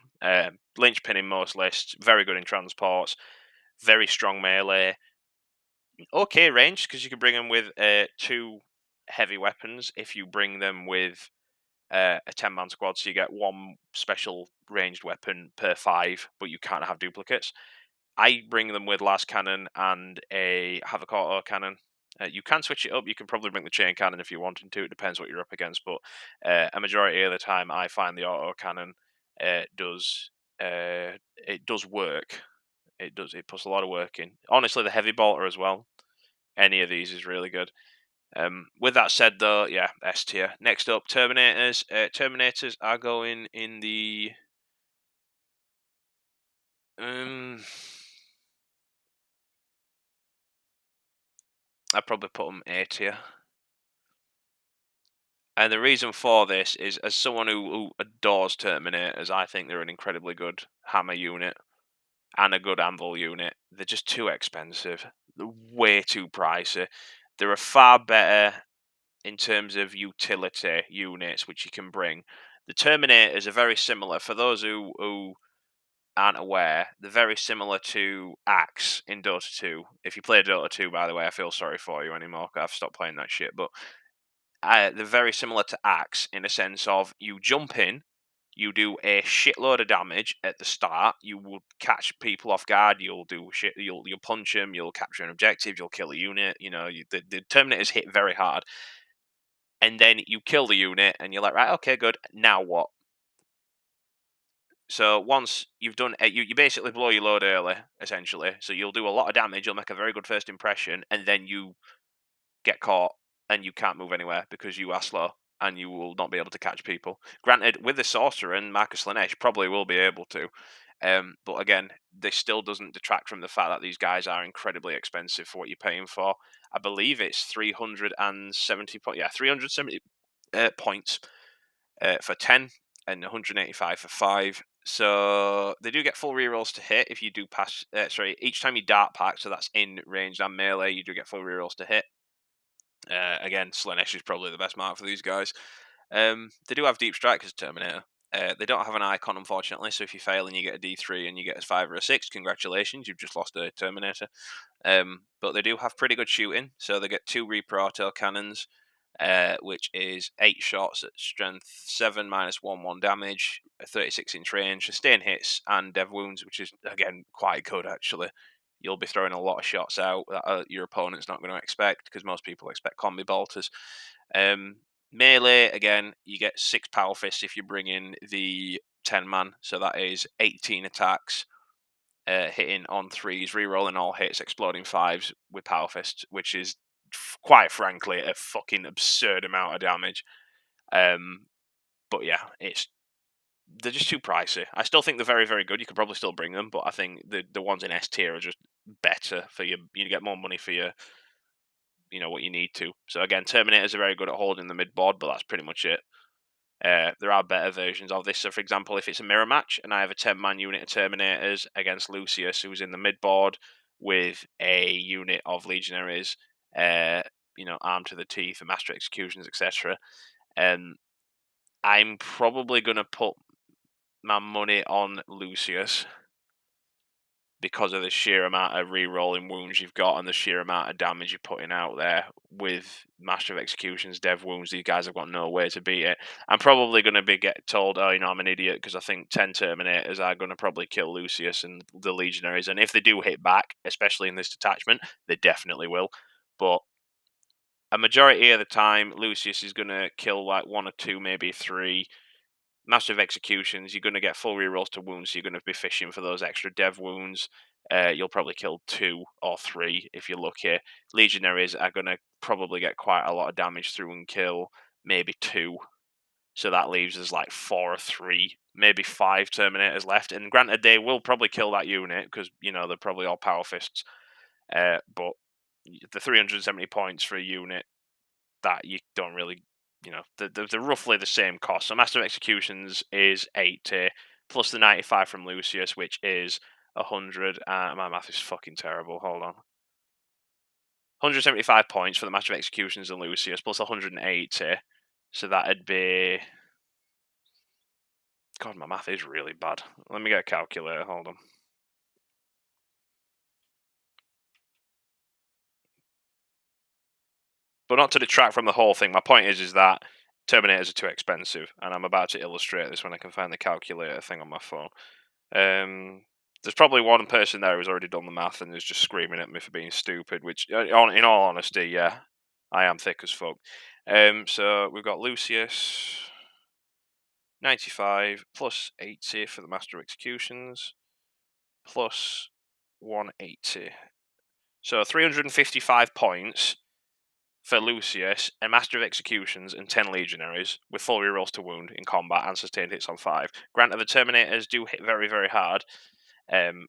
Linchpin in most lists. Very good in transports. Very strong melee. Okay range, because you can bring them with 2 heavy weapons if you bring them with a 10-man squad. So you get 1 special ranged weapon per 5, but you can't have duplicates. I bring them with Last Cannon and a Havoc Auto Cannon. You can switch it up. You can probably bring the Chain Cannon if you wanted to. It depends what you're up against. But a majority of the time, I find the Auto Cannon does it does work. It does. It puts a lot of work in. Honestly, the Heavy Bolter as well. Any of these is really good. With that said, though, yeah, S tier. Next up, Terminators. Terminators are going in the. I'd probably put them A tier. And the reason for this is, as someone who adores Terminators, I think they're an incredibly good hammer unit and a good anvil unit. They're just too expensive. They're way too pricey. There are far better in terms of utility units which you can bring. The Terminators are very similar. For those who aren't aware, they're very similar to Axe in Dota 2. If you play Dota 2, by the way, I feel sorry for you anymore. I've stopped playing that shit. But they're very similar to Axe in a sense of you jump in, You do a shitload of damage at the start. You will catch people off guard. You'll do shit. You'll punch them. You'll capture an objective. You'll kill a unit. The Terminators hit very hard, and then you kill the unit, and you're like, right, okay, good. Now what? So once you've done it, you basically blow your load early, essentially. So you'll do a lot of damage. You'll make a very good first impression, and then you get caught and you can't move anywhere because you are slow and you will not be able to catch people. Granted, with the sorcerer and Marcus Lanesh, probably will be able to. But again, this still doesn't detract from the fact that these guys are incredibly expensive for what you're paying for. I believe it's 370 points. Yeah, 370 points for 10 and 185 for 5. So they do get full rerolls to hit if you do pass. Each time you dart pack, so that's in range and melee, you do get full rerolls to hit. Again, Slanesh is probably the best mark for these guys. They do have Deep Strike as Terminator. They don't have an icon, unfortunately, so if you fail and you get a D3 and you get a 5 or a 6, congratulations, you've just lost a Terminator. But they do have pretty good shooting, so they get 2 Reaper Auto Cannons, which is 8 shots at strength 7 minus 1 damage, a 36-inch range, sustain hits, and dev wounds, which is, again, quite good, actually. You'll be throwing a lot of shots out that your opponent's not going to expect, because most people expect combi bolters. Melee, again, you get 6 power fists if you bring in the 10-man, so that is 18 attacks, hitting on 3s, re-rolling all hits, exploding 5s with power fists, which is quite frankly a fucking absurd amount of damage. But yeah, they're just too pricey. I still think they're very, very good. You could probably still bring them, but I think the ones in S tier are just better for you. You get more money for what you need to. So again, Terminators are very good at holding the mid board, but that's pretty much it. There are better versions of this. So, for example, if it's a mirror match and I have a 10-man unit of Terminators against Lucius, who's in the mid board with a unit of Legionaries, armed to the teeth and Master Executions, etc., I'm probably going to put my money on Lucius because of the sheer amount of re-rolling wounds you've got and the sheer amount of damage you're putting out there with Master of Executions, Dev Wounds. These guys have got no way to beat it. I'm probably going to get told, I'm an idiot, because I think 10 Terminators are going to probably kill Lucius and the Legionaries. And if they do hit back, especially in this detachment, they definitely will. But a majority of the time, Lucius is going to kill like 1 or 2, maybe 3 Massive Executions. You're going to get full rerolls to wounds, so you're going to be fishing for those extra dev wounds. You'll probably kill 2 or 3 if you're lucky. Legionaries are going to probably get quite a lot of damage through and kill, maybe 2. So that leaves us like 4 or 3, maybe 5 Terminators left. And granted, they will probably kill that unit because, they're probably all power fists. But the 370 points for a unit that you don't really, they're roughly the same cost. So Master of Executions is 80 plus the 95 from Lucius, which is 100. My math is fucking terrible. Hold on. 175 points for the Master of Executions and Lucius plus 180. So that'd be. God, my math is really bad. Let me get a calculator. Hold on. But not to detract from the whole thing. My point is that Terminators are too expensive, and I'm about to illustrate this when I can find the calculator thing on my phone. There's probably one person there who's already done the math and is just screaming at me for being stupid, which, in all honesty, yeah, I am thick as fuck. So we've got Lucius, 95 plus 80 for the Master of Executions, plus 180. So 355 points for Lucius and Master of Executions and 10 Legionaries with full rerolls to wound in combat and sustained hits on 5. Granted, the Terminators do hit very, very hard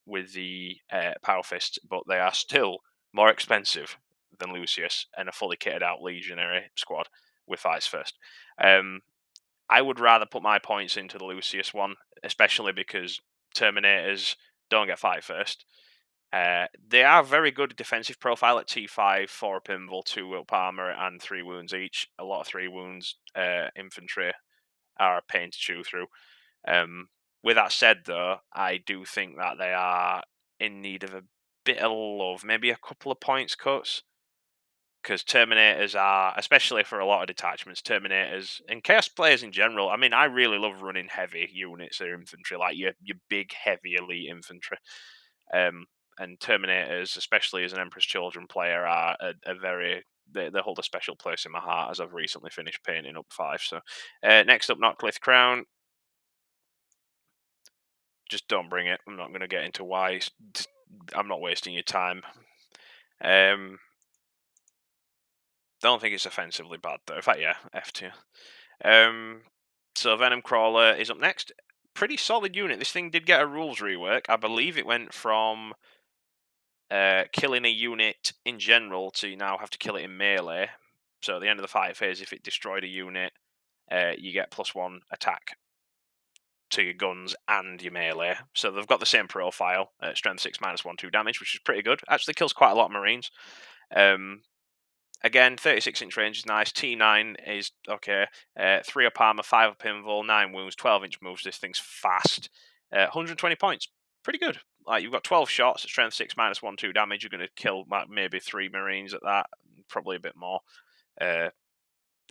with the Power Fists, but they are still more expensive than Lucius and a fully kitted out Legionary squad with Fights First. I would rather put my points into the Lucius one, especially because Terminators don't get Fight First. They are very good defensive profile at T5, 4 pinball, 2 whip armor, and 3 wounds each. A lot of 3 wounds infantry are a pain to chew through. With that said, though, I do think that they are in need of a bit of love, maybe a couple of points cuts. because Terminators are, especially for a lot of detachments, Terminators and Chaos players in general. I mean, I really love running heavy units or infantry, like your big heavy elite infantry. Um, and Terminators, especially as an Emperor's Children player, are a very they hold a special place in my heart as I've recently finished painting up 5. So next up, Notcliffe Crown. Just don't bring it. I'm not going to get into why. I'm not wasting your time. Don't think it's offensively bad though. In fact, yeah, F2. Um, so Venom Crawler is up next. Pretty solid unit. This thing did get a rules rework. I believe it went from killing a unit in general to now have to kill it in melee. So at the end of the fight phase, if it destroyed a unit, you get +1 attack to your guns and your melee. So they've got the same profile, strength 6 -1/2 damage, which is pretty good. Actually kills quite a lot of Marines. Again, 36-inch range is nice. T9 is okay. 3 up armor, 5 up invul, 9 wounds, 12-inch moves. This thing's fast. 120 points. Pretty good. Like, you've got 12 shots at strength 6 -1/2 damage. You're going to kill maybe 3 Marines at that. Probably a bit more. Uh,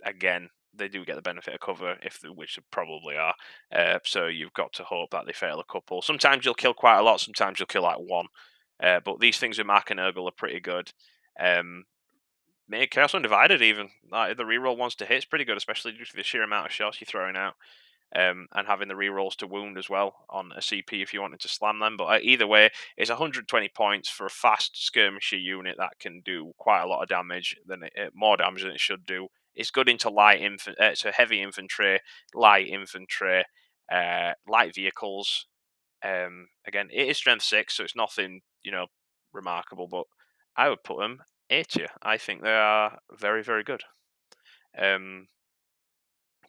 Again, they do get the benefit of cover, which they probably are. So you've got to hope that they fail a couple. Sometimes you'll kill quite a lot. Sometimes you'll kill like 1. But these things with Mark and Urgle are pretty good. Make Chaos Undivided even. Like, the reroll ones to hit is pretty good, especially due to the sheer amount of shots you're throwing out. And having the rerolls to wound as well on a CP if you wanted to slam them. But either way, it's 120 points for a fast skirmisher unit that can do quite a lot of damage, more damage than it should do. It's good into so heavy infantry, light infantry, light vehicles. Again, it is strength 6, so it's nothing, remarkable, but I would put them A tier. I think they are very, very good. Um,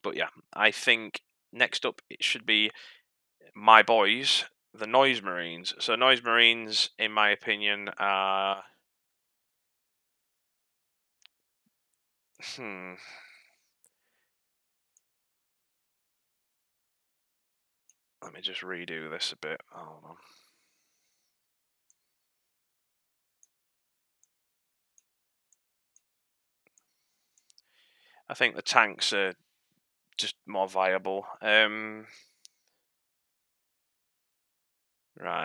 but yeah, I think next up it should be my boys, the Noise Marines. So Noise Marines, in my opinion, are hmm. Let me just redo this a bit. Hold on. I think the tanks are just more viable. Right.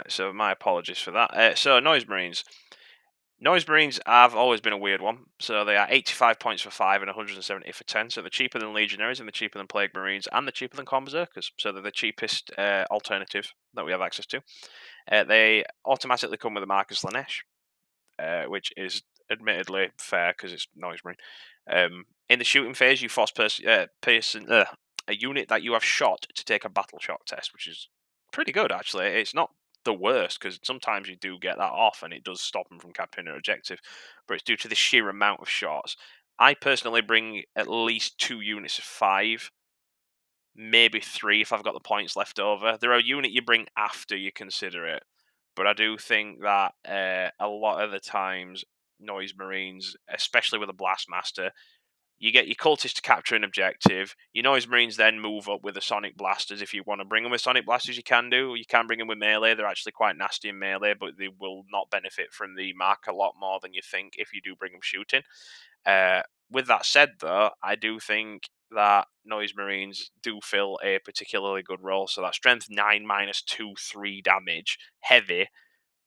So my apologies for that. So Noise Marines. Noise Marines have always been a weird one. So they are 85 points for 5 and 170 for 10. So they're cheaper than Legionaries and they're cheaper than Plague Marines and they're cheaper than Corn Berserkers. So they're the cheapest alternative that we have access to. They automatically come with a Marcus Lanesh, which is admittedly fair because it's Noise Marine. In the shooting phase, you force a unit that you have shot to take a battle shock test, which is pretty good actually. It's not the worst because sometimes you do get that off and it does stop them from capturing an objective, but it's due to the sheer amount of shots. I personally bring at least 2 units of 5, maybe 3 if I've got the points left over. They're a unit you bring after you consider it, but I do think that a lot of the times, Noise Marines, especially with a Blast Master, you get your cultists to capture an objective. Your Noise Marines then move up with the Sonic Blasters. If you want to bring them with Sonic Blasters, you can do. You can bring them with melee. They're actually quite nasty in melee, but they will not benefit from the mark a lot more than you think if you do bring them shooting. Uh, with that said, though, I do think that Noise Marines do fill a particularly good role. So that strength 9 -2/3 damage, heavy,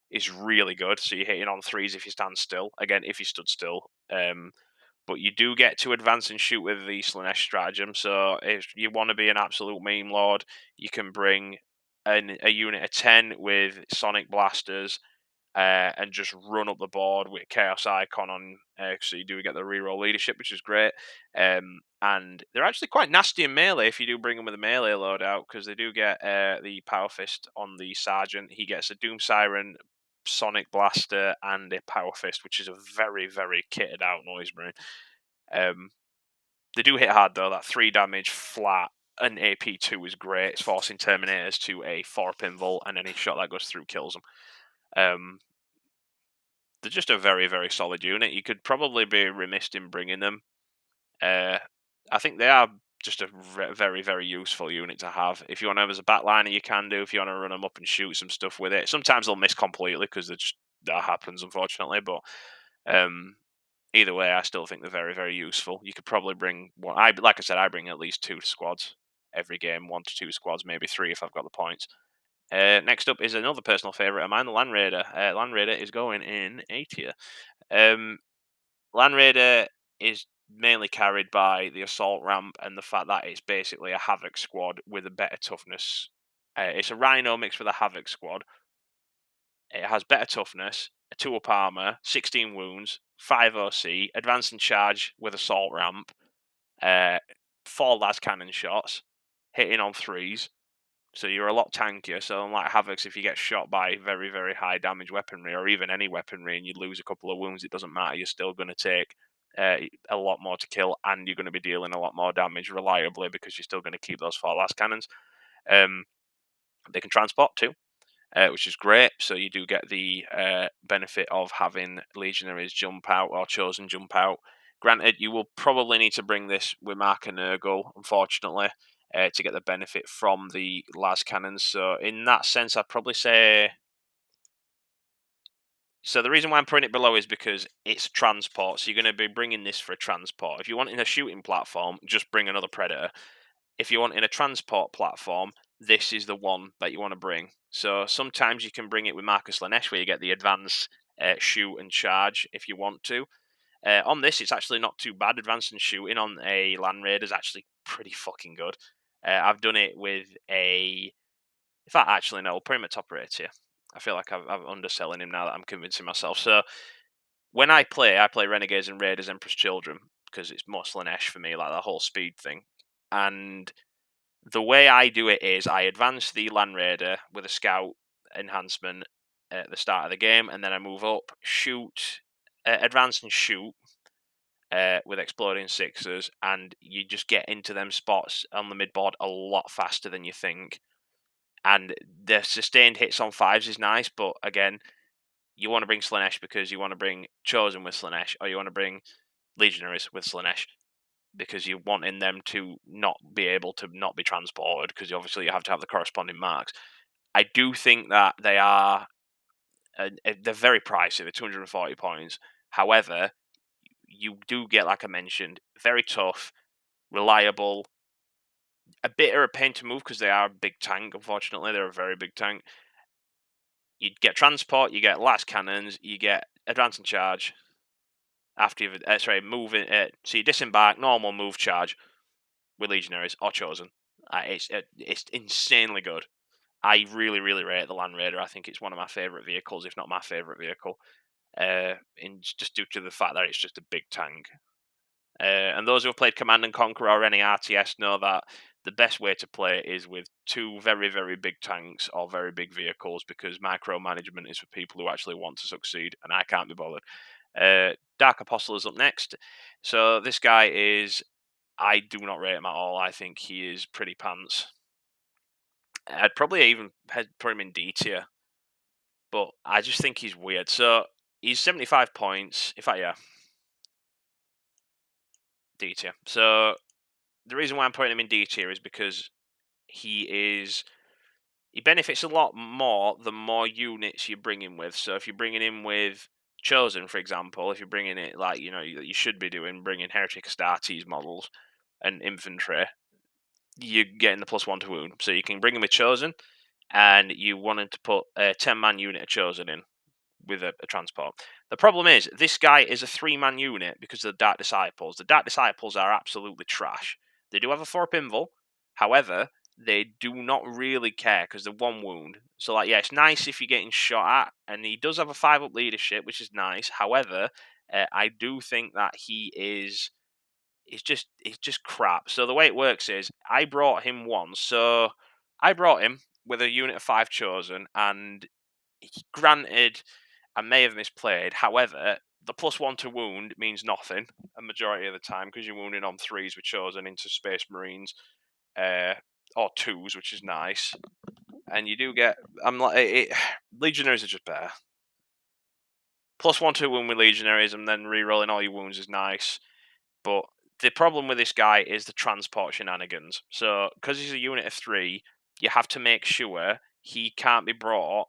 is really good. So you're hitting on 3s if you stand still. Again, if you stood still. But you do get to advance and shoot with the Slanesh stratagem. So if you want to be an absolute meme lord, you can bring a unit of 10 with Sonic Blasters and just run up the board with Chaos Icon on. So you do get the reroll leadership, which is great. And they're actually quite nasty in melee if you do bring them with a melee loadout, because they do get the Power Fist on the Sergeant. He gets a Doom Siren, Sonic Blaster, and a Power Fist, which is a very, very kitted out Noise Marine. They do hit hard though. That 3 damage flat and AP2 is great. It's forcing Terminators to a 4 pinvolt, and any shot that goes through kills them. They're just a very, very solid unit. You could probably be remiss in bringing them. Uh, I think they are just a very, very useful unit to have. If you want to have as a backliner, you can do. If you want to run them up and shoot some stuff with it, sometimes they'll miss completely because that happens, unfortunately. But um, Either way, I still think they're very, very useful. You could probably bring one. Like I said, I bring at least 2 squads every game, 1 to 2 squads, maybe 3 if I've got the points. Next up is another personal favorite of mine, the Land Raider. Land Raider is going in A tier. Um, Land Raider is mainly carried by the assault ramp and the fact that it's basically a Havoc squad with a better toughness. It's a Rhino mixed with a Havoc squad. It has better toughness, a 2 up armor, 16 wounds, 5 OC, advance and charge with assault ramp, uh, 4 las cannon shots, hitting on 3s. So you're a lot tankier. So unlike Havocs, if you get shot by very, very high damage weaponry or even any weaponry and you lose a couple of wounds, it doesn't matter. You're still going to take a lot more to kill and you're going to be dealing a lot more damage reliably because you're still going to keep those 4 las cannons. They can transport too, which is great. So you do get the benefit of having legionaries jump out or chosen jump out. Granted, you will probably need to bring this with Mark and Nurgle, unfortunately, to get the benefit from the las cannons. So in that sense, I'd probably say. So the reason why I'm putting it below is because it's transport. So you're going to be bringing this for a transport. If you want in a shooting platform, just bring another Predator. If you want in a transport platform, this is the one that you want to bring. So sometimes you can bring it with Marcus Lanesh, where you get the advance, shoot, and charge if you want to. On this, it's actually not too bad. Advance and shooting on a Land Raider is actually pretty fucking good. I've done it with a. In fact, actually, no, I'll put him at top rate here. I feel like I'm underselling him now that I'm convincing myself. So when I play Renegades and Raiders Emperor's Children because it's more Slanesh for me, like the whole speed thing. And the way I do it is I advance the Land Raider with a scout enhancement at the start of the game, and then I move up, shoot, advance and shoot with exploding sixes, and you just get into them spots on the mid board a lot faster than you think. And the sustained hits on 5s is nice, but again, you want to bring Slanesh because you want to bring Chosen with Slanesh, or you want to bring Legionaries with Slanesh because you're wanting them to not be able to not be transported because obviously you have to have the corresponding marks. I do think that they are they're very pricey. They're 240 points. However, you do get, like I mentioned, very tough, reliable, a bit of a pain to move because they are a big tank. Unfortunately, they're a very big tank. You get transport, you get las cannons, you get advance and charge after you've moving. So you disembark, normal move, charge with legionaries or chosen. It's insanely good. I really, really rate the Land Raider. I think it's one of my favorite vehicles, if not my favorite vehicle. Just due to the fact that it's just a big tank. And those who have played Command and Conquer or any RTS know that the best way to play is with 2 very, very big tanks or very big vehicles because micromanagement is for people who actually want to succeed, and I can't be bothered. Dark Apostle is up next. So this guy is. I do not rate him at all. I think he is pretty pants. I'd probably even put him in D tier, but I just think he's weird. So he's 75 points. In fact, yeah, D tier. So the reason why I'm putting him in D tier is because he benefits a lot more the more units you bring him with. So if you're bringing him with Chosen, for example, if you're bringing it like you should be doing, bringing Heretic Astartes models and infantry, you're getting the +1 to wound. So you can bring him with Chosen, and you wanted to put a 10-man unit of Chosen in with a transport. The problem is, this guy is a 3-man unit because of the Dark Disciples. The Dark Disciples are absolutely trash. They do have a 4 pinball, however, they do not really care because they're 1 wound. So, like, yeah, it's nice if you're getting shot at, and he does have a 5 up leadership, which is nice. However, I do think that he's just crap. So the way it works is I brought him once. So I brought him with a unit of 5 chosen, and granted, I may have misplayed. However, the +1 to wound means nothing a majority of the time because you're wounding on 3s with chosen into Space Marines, uh, or 2s, which is nice. And you do get. I'm like Legionaries are just better. +1 to wound with Legionaries, and then re-rolling all your wounds is nice. But the problem with this guy is the transport shenanigans. So, because he's a unit of 3, you have to make sure he can't be brought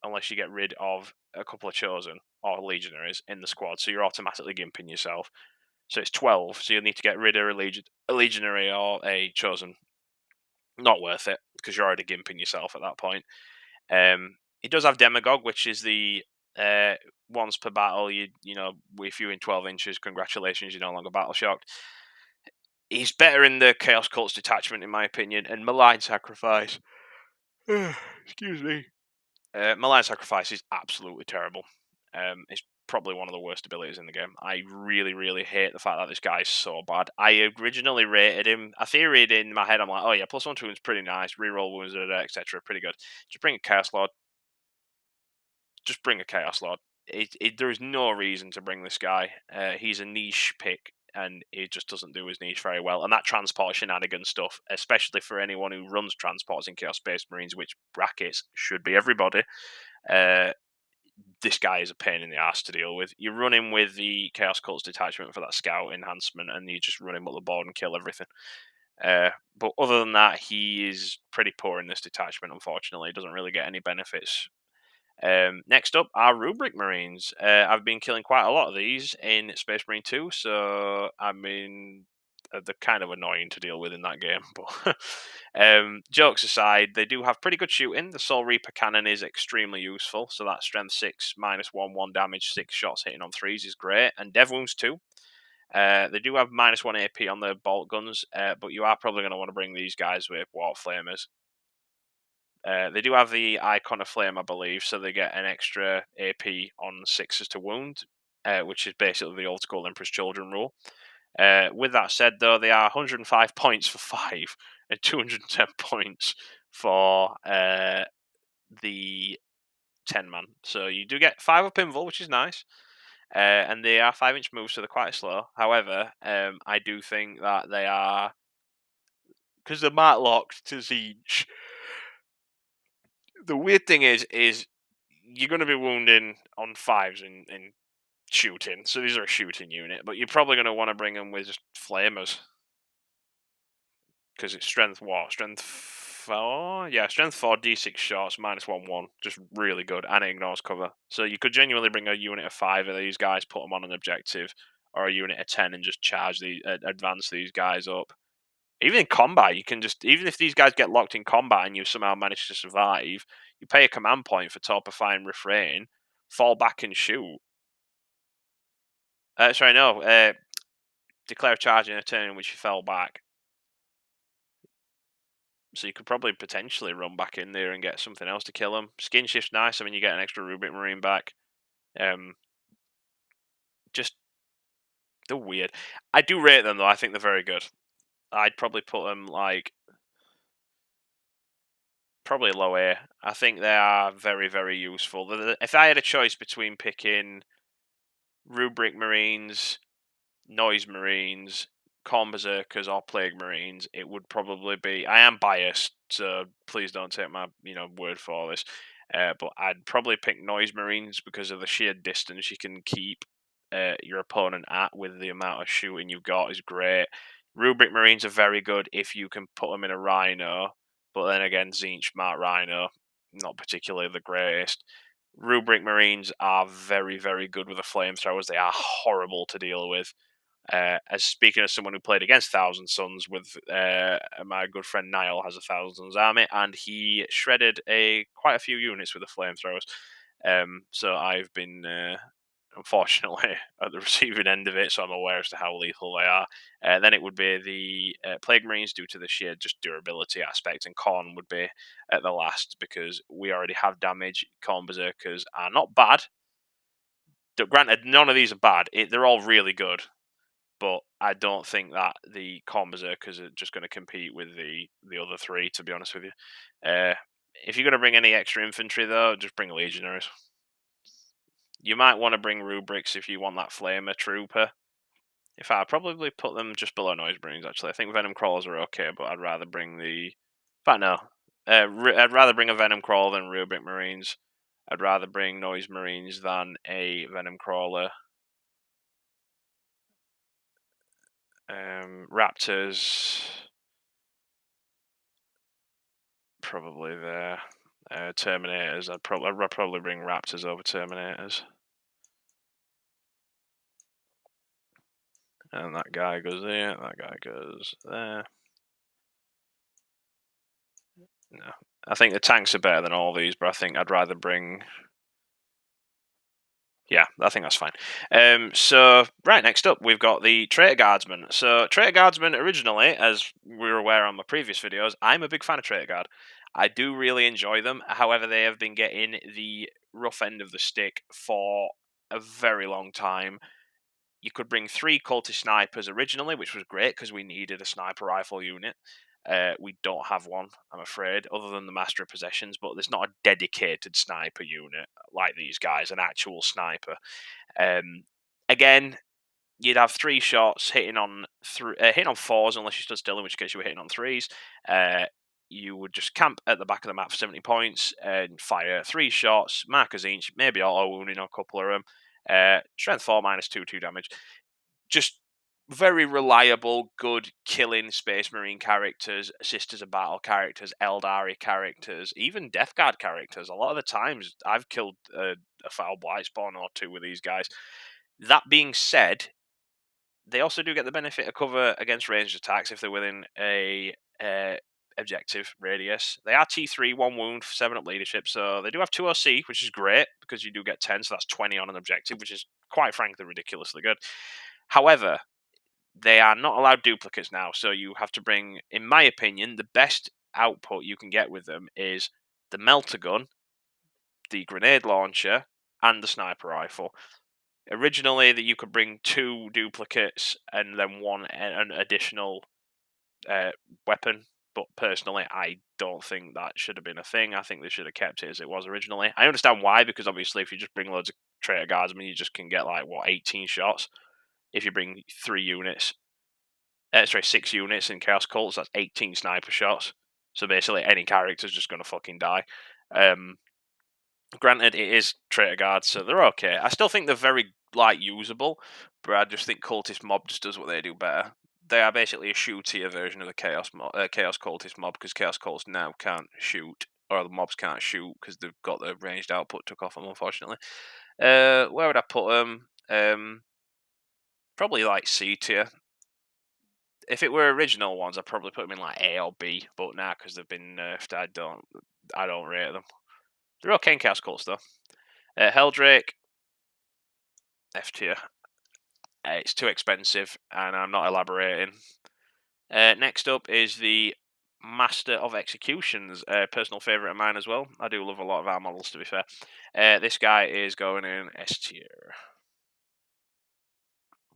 unless you get rid of a couple of chosen or legionaries in the squad. So you're automatically gimping yourself. So it's 12. So you'll need to get rid of a legionary or a chosen. Not worth it because you're already gimping yourself at that point. It does have Demagogue, which is the uh, once per battle. If you're in 12 inches, congratulations, you're no longer battle shocked. He's better in the Chaos Cult's Detachment, in my opinion, and Malign Sacrifice. Excuse me. Malign Sacrifice is absolutely terrible. It's probably one of the worst abilities in the game. I really, really hate the fact that this guy is so bad. I originally rated him. I theoried in my head, I'm like, oh yeah, +1 to wounds pretty nice. Reroll wounds, etc. Pretty good. Just bring a Chaos Lord. Just bring a Chaos Lord. There is no reason to bring this guy. He's a niche pick, and he just doesn't do his niche very well. And that transport shenanigan stuff, especially for anyone who runs transports in Chaos Space Marines, which brackets should be everybody. Uh, this guy is a pain in the ass to deal with. You run him with the Chaos Cult's Detachment for that scout enhancement, and you just run him up the board and kill everything. But other than that, he is pretty poor in this detachment, unfortunately. He doesn't really get any benefits. Next up are Rubric Marines. I've been killing quite a lot of these in Space Marine 2, so I mean, they're kind of annoying to deal with in that game. But jokes aside, they do have pretty good shooting. The Soul Reaper cannon is extremely useful, so that Strength 6, -1 damage, 6 shots hitting on 3s is great, and Dev Wounds 2. They do have -1 AP on the bolt guns, but you are probably going to want to bring these guys with Water Flamers. They do have the Icon of Flame, I believe, so they get an extra AP on 6s to wound, which is basically the old school Emperor's Children rule. With that said, though, they are 105 points for 5 and 210 points for the 10 man. So you do get 5 up invul, which is nice. And they are 5-inch moves, so they're quite slow. However, I do think that they are, because they're mark locked to Siege. The weird thing is you're going to be wounding on 5s in shooting, so these are a shooting unit, but you're probably going to want to bring them with just flamers because it's strength what? Strength 4? Yeah, strength 4, d6 shots, -1/1. Just really good, and it ignores cover. So you could genuinely bring a unit of 5 of these guys, put them on an objective, or a unit of 10 and just charge advance these guys up. Even in combat, you can just, even if these guys get locked in combat and you somehow manage to survive, you pay a command point for Torpify Refrain, fall back and shoot. Sorry, no. Declare a charge in a turn in which you fell back. So you could probably potentially run back in there and get something else to kill them. Skin shift's nice. I mean, you get an extra Rubric Marine back. Just, they're weird. I do rate them though. I think they're very good. I'd probably put them like probably low A. I think they are very, very useful. If I had a choice between picking Rubric Marines, Noise Marines, Corn Berserkers, or Plague Marines, it would probably be. I am biased, so please don't take my word for this. But I'd probably pick Noise Marines because of the sheer distance you can keep your opponent at with the amount of shooting you've got is great. Rubric Marines are very good if you can put them in a Rhino, but then again, Zinch Smart Rhino, not particularly the greatest. Rubric Marines are very, very good with the flamethrowers. They are horrible to deal with. As speaking as someone who played against Thousand Suns with my good friend Niall has a Thousand Suns army, and he shredded quite a few units with the flamethrowers. So I've been unfortunately at the receiving end of it, so I'm aware as to how lethal they are. Then it would be the Plague Marines due to the sheer just durability aspect, and Corn would be at the last because we already have damage. Corn Berserkers are not bad. Granted, none of these are bad. They're all really good, but I don't think that the Corn Berserkers are just going to compete with the other three, to be honest with you. If you're going to bring any extra infantry, though, just bring Legionaries. You might want to bring Rubrics if you want that Flamer Trooper. In fact, I'd probably put them just below Noise Marines, actually. I think Venom Crawlers are okay, but I'd rather bring the... In fact, no. I'd rather bring a Venom Crawler than Rubric Marines. I'd rather bring Noise Marines than a Venom Crawler. Raptors... probably there. Terminators. I'd probably bring Raptors over Terminators. And that guy goes there. That guy goes there. No, I think the tanks are better than all these, but I think I'd rather bring. Yeah, I think that's fine. So right next up, we've got the Traitor Guardsmen. So Traitor Guardsmen originally, as we were aware on my previous videos, I'm a big fan of Traitor Guard. I do really enjoy them. However, they have been getting the rough end of the stick for a very long time. You could bring 3 cultist snipers originally, which was great because we needed a sniper rifle unit. We don't have one, I'm afraid, other than the Master of Possessions, but there's not a dedicated sniper unit like these guys, an actual sniper. Again, you'd have 3 shots hitting on hitting on 4s unless you stood still, in which case you were hitting on 3s. You would just camp at the back of the map for 70 points and fire 3 shots, markers each, maybe auto wounding on a couple of them. Strength 4 -2, 2 damage. Just very reliable, good killing Space Marine characters, Sisters of Battle characters, Eldari characters, even Death Guard characters. A lot of the times I've killed a Foul Blightspawn or 2 with these guys. That being said, they also do get the benefit of cover against ranged attacks if they're within a objective radius. They are T3, 1 wound, 7 up leadership, so they do have 2 OC, which is great because you do get 10, so that's 20 on an objective, which is quite frankly ridiculously good. However, they are not allowed duplicates now, so you have to bring, in my opinion, the best output you can get with them is the melter gun, the grenade launcher, and the sniper rifle. Originally, that you could bring 2 duplicates and then 1 an additional uh, weapon, but personally, I don't think that should have been a thing. I think they should have kept it as it was originally. I understand why, because obviously, if you just bring loads of traitor guardsmen, you just can get like 18 shots. If you bring 3 units, 6 units in Chaos Cults, that's 18 sniper shots. So basically, any character's just going to fucking die. Granted, it is Traitor Guard, so they're okay. I still think they're very usable, but I just think Cultist Mob just does what they do better. They are basically a shootier version of the Chaos Cultist Mob, because Chaos Cults now can't shoot, or the mobs can't shoot because they've got the ranged output took off them, unfortunately. Where would I put them? Probably like C tier. If it were original ones, I'd probably put them in like A or B, but now because they've been nerfed, I don't rate them. They're okay in Chaos Cults though. Helldrake, F tier. It's too expensive, and I'm not elaborating. Next up is the Master of Executions, personal favourite of mine as well. I do love a lot of our models, to be fair. This guy is going in S tier.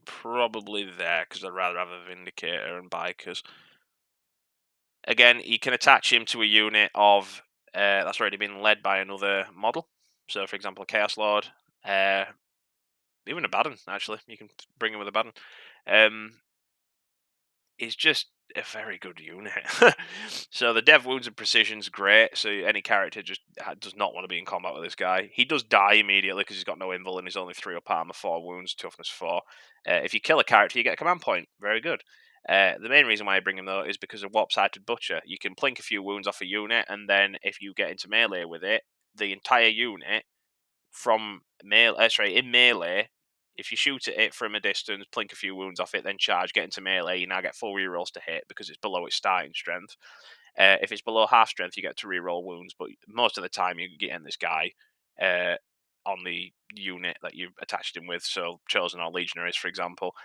Probably there, because I'd rather have a Vindicator and Bikers. Again, you can attach him to a unit of that's already been led by another model. So, for example, a Chaos Lord, even a Baden, actually. You can bring him with a Baden. Is just a very good unit. So the dev wounds and precision's great. So any character just does not want to be in combat with this guy. He does die immediately because he's got no invul and he's only 3 up armor, 4 wounds, toughness 4. If you kill a character, you get a command point. Very good. The main reason why I bring him though is because of Warp-Sighted Butcher. You can plink a few wounds off a unit, and then if you get into melee with it, the entire unit from in melee, if you shoot at it from a distance, plink a few wounds off it, then charge, get into melee, you now get 4 rerolls to hit because it's below its starting strength. If it's below half strength, you get to reroll wounds, but most of the time you get in this guy uh, on the unit that you attached him with. So Chosen or Legionaries, for example.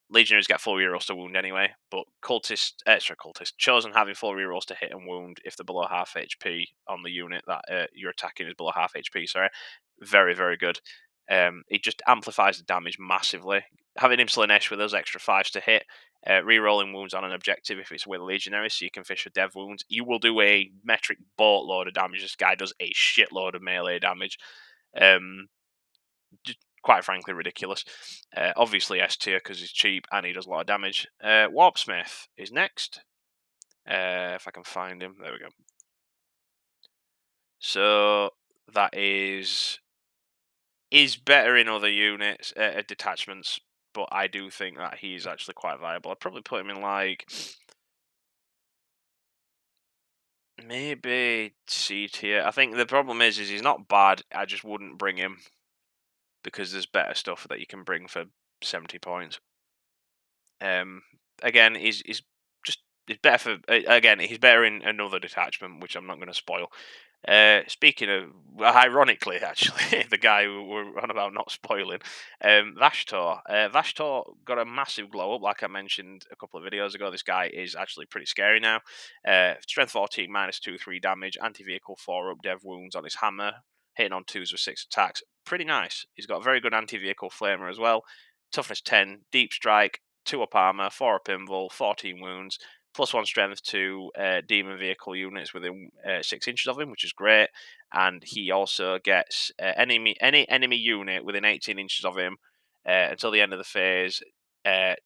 Legionaries get 4 rerolls to wound anyway, but cultist Chosen having 4 rerolls to hit and wound if they're below half HP on the unit that you're attacking is below half HP. Sorry, very very good. It just amplifies the damage massively. Having him Slanesh with those extra 5s to hit, re-rolling wounds on an objective if it's with Legionary, so you can fish for dev wounds. You will do a metric boatload of damage. This guy does a shitload of melee damage. Just quite frankly ridiculous. Obviously S tier because he's cheap and he does a lot of damage. Warpsmith is next. If I can find him, there we go. So that is better in other units, detachments, but I do think that he's actually quite viable. I'd probably put him in like Maybe C tier. I think the problem is he's not bad. I just wouldn't bring him because there's better stuff that you can bring for 70 points. Um, again, he's just he's better for again. He's better in another detachment, which I'm not going to spoil. Speaking of, well, ironically, actually, the guy who we're on about not spoiling, Vashtor. Vashtor got a massive glow up, like I mentioned a couple of videos ago. This guy is actually pretty scary now. Strength 14, -2/3 damage, anti-vehicle 4 up, dev wounds on his hammer, hitting on 2s with 6 attacks. Pretty nice. He's got a very good anti-vehicle flamer as well. Toughness 10, deep strike, 2 up armor, 4 up invul, 14 wounds, +1 strength to demon vehicle units within 6 inches of him, which is great. And he also gets any enemy unit within 18 inches of him until the end of the phase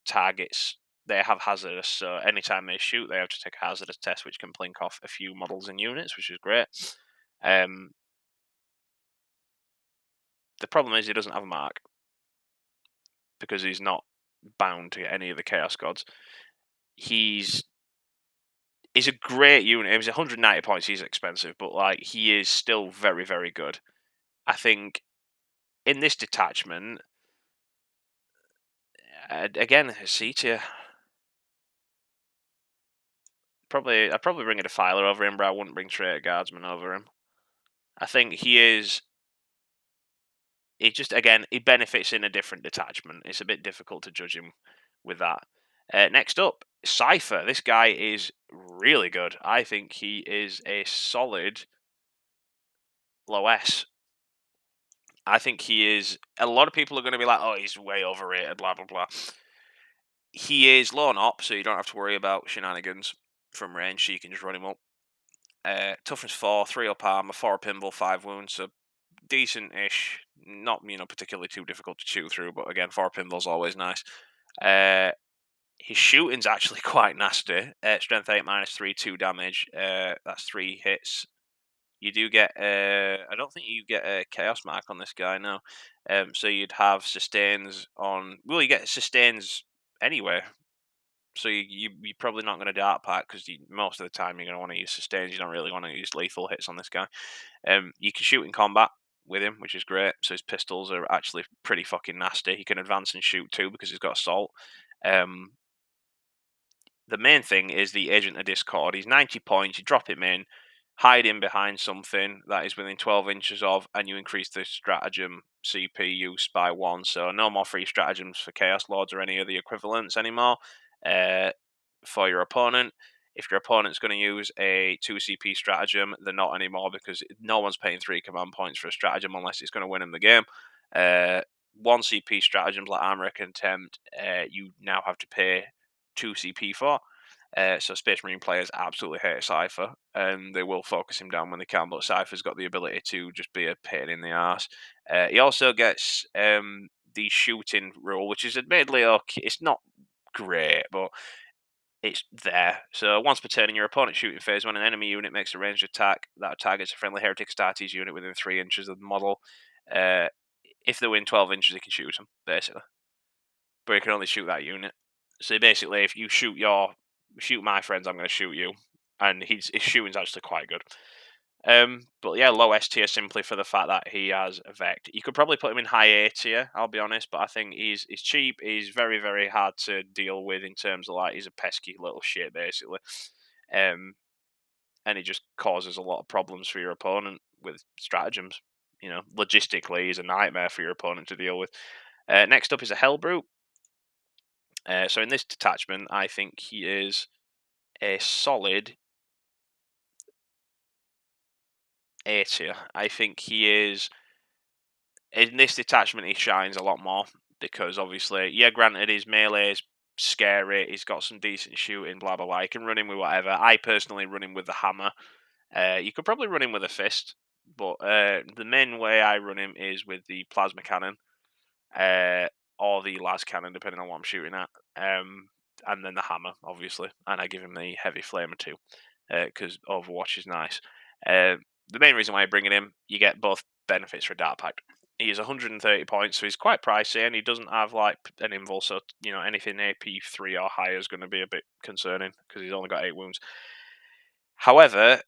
targets. They have hazardous, so anytime they shoot, they have to take a hazardous test, which can blink off a few models and units, which is great. Um, the problem is he doesn't have a mark because he's not bound to any of the Chaos Gods. He's a great unit. It was 190 points. He's expensive, but like he is still very, very good. I think in this detachment, again, C tier. I'd probably bring a Defiler over him, but I wouldn't bring Traitor Guardsman over him. I think he is. He just again he benefits in a different detachment. It's a bit difficult to judge him with that. Next up, Cypher. This guy is really good. I think he is a solid low S. I think he is. A lot of people are going to be like, "Oh, he's way overrated." Blah blah blah. He is low on op, so you don't have to worry about shenanigans from range. So you can just run him up. Toughness 4, 3 up armor, 4 up invul, 5 wounds. So decent-ish. Not particularly too difficult to chew through, but again, 4 up invul's always nice. His shooting's actually quite nasty. Strength 8 -3, 2 damage. That's 3 hits. You do get. I don't think you get a chaos mark on this guy now. So you'd have sustains on. Well, you get sustains anyway. So you're probably not going to dart pack because most of the time you're going to want to use sustains. You don't really want to use lethal hits on this guy. You can shoot in combat with him, which is great. So his pistols are actually pretty fucking nasty. He can advance and shoot too because he's got assault. The main thing is the Agent of Discord. He's 90 points. You drop him in, hide him behind something that is within 12 inches of, and you increase the stratagem CP use by 1. So no more free stratagems for Chaos Lords or any of the equivalents anymore for your opponent. If your opponent's going to use a 2 CP stratagem, they're not anymore because no one's paying 3 command points for a stratagem unless it's going to win them the game. 1 CP stratagems like Armor Contempt, you now have to pay 2 CP for. So Space Marine players absolutely hate Cypher, and they will focus him down when they can. But Cypher's got the ability to just be a pain in the arse. He also gets the shooting rule, which is admittedly okay. It's not great, but it's there. So once per turn in your opponent's shooting phase, when an enemy unit makes a ranged attack that targets a friendly Heretic Astartes unit within 3 inches of the model, uh, if they're within 12 inches, you can shoot them, basically. But you can only shoot that unit. So basically, if you shoot my friends, I'm going to shoot you, and his shooting's actually quite good. But yeah, low S tier simply for the fact that he has a Vect. You could probably put him in high A tier, I'll be honest, but I think he's cheap. He's very, very hard to deal with in terms of like he's a pesky little shit basically. And he just causes a lot of problems for your opponent with stratagems. Logistically, he's a nightmare for your opponent to deal with. Next up is a Hellbrute. So in this detachment, I think he is a solid A tier. I think he is in this detachment. He shines a lot more because obviously, yeah, granted, his melee is scary. He's got some decent shooting, blah blah blah. You can run him with whatever. I personally run him with the hammer. You could probably run him with a fist, but the main way I run him is with the plasma cannon. Or the las cannon, depending on what I'm shooting at. And then the hammer, obviously. And I give him the heavy flamer too, because Overwatch is nice. The main reason why I bring it in, you get both benefits for a dart pack. He is 130 points, so he's quite pricey, and he doesn't have like an invul, so anything AP 3 or higher is going to be a bit concerning because he's only got 8 wounds. However,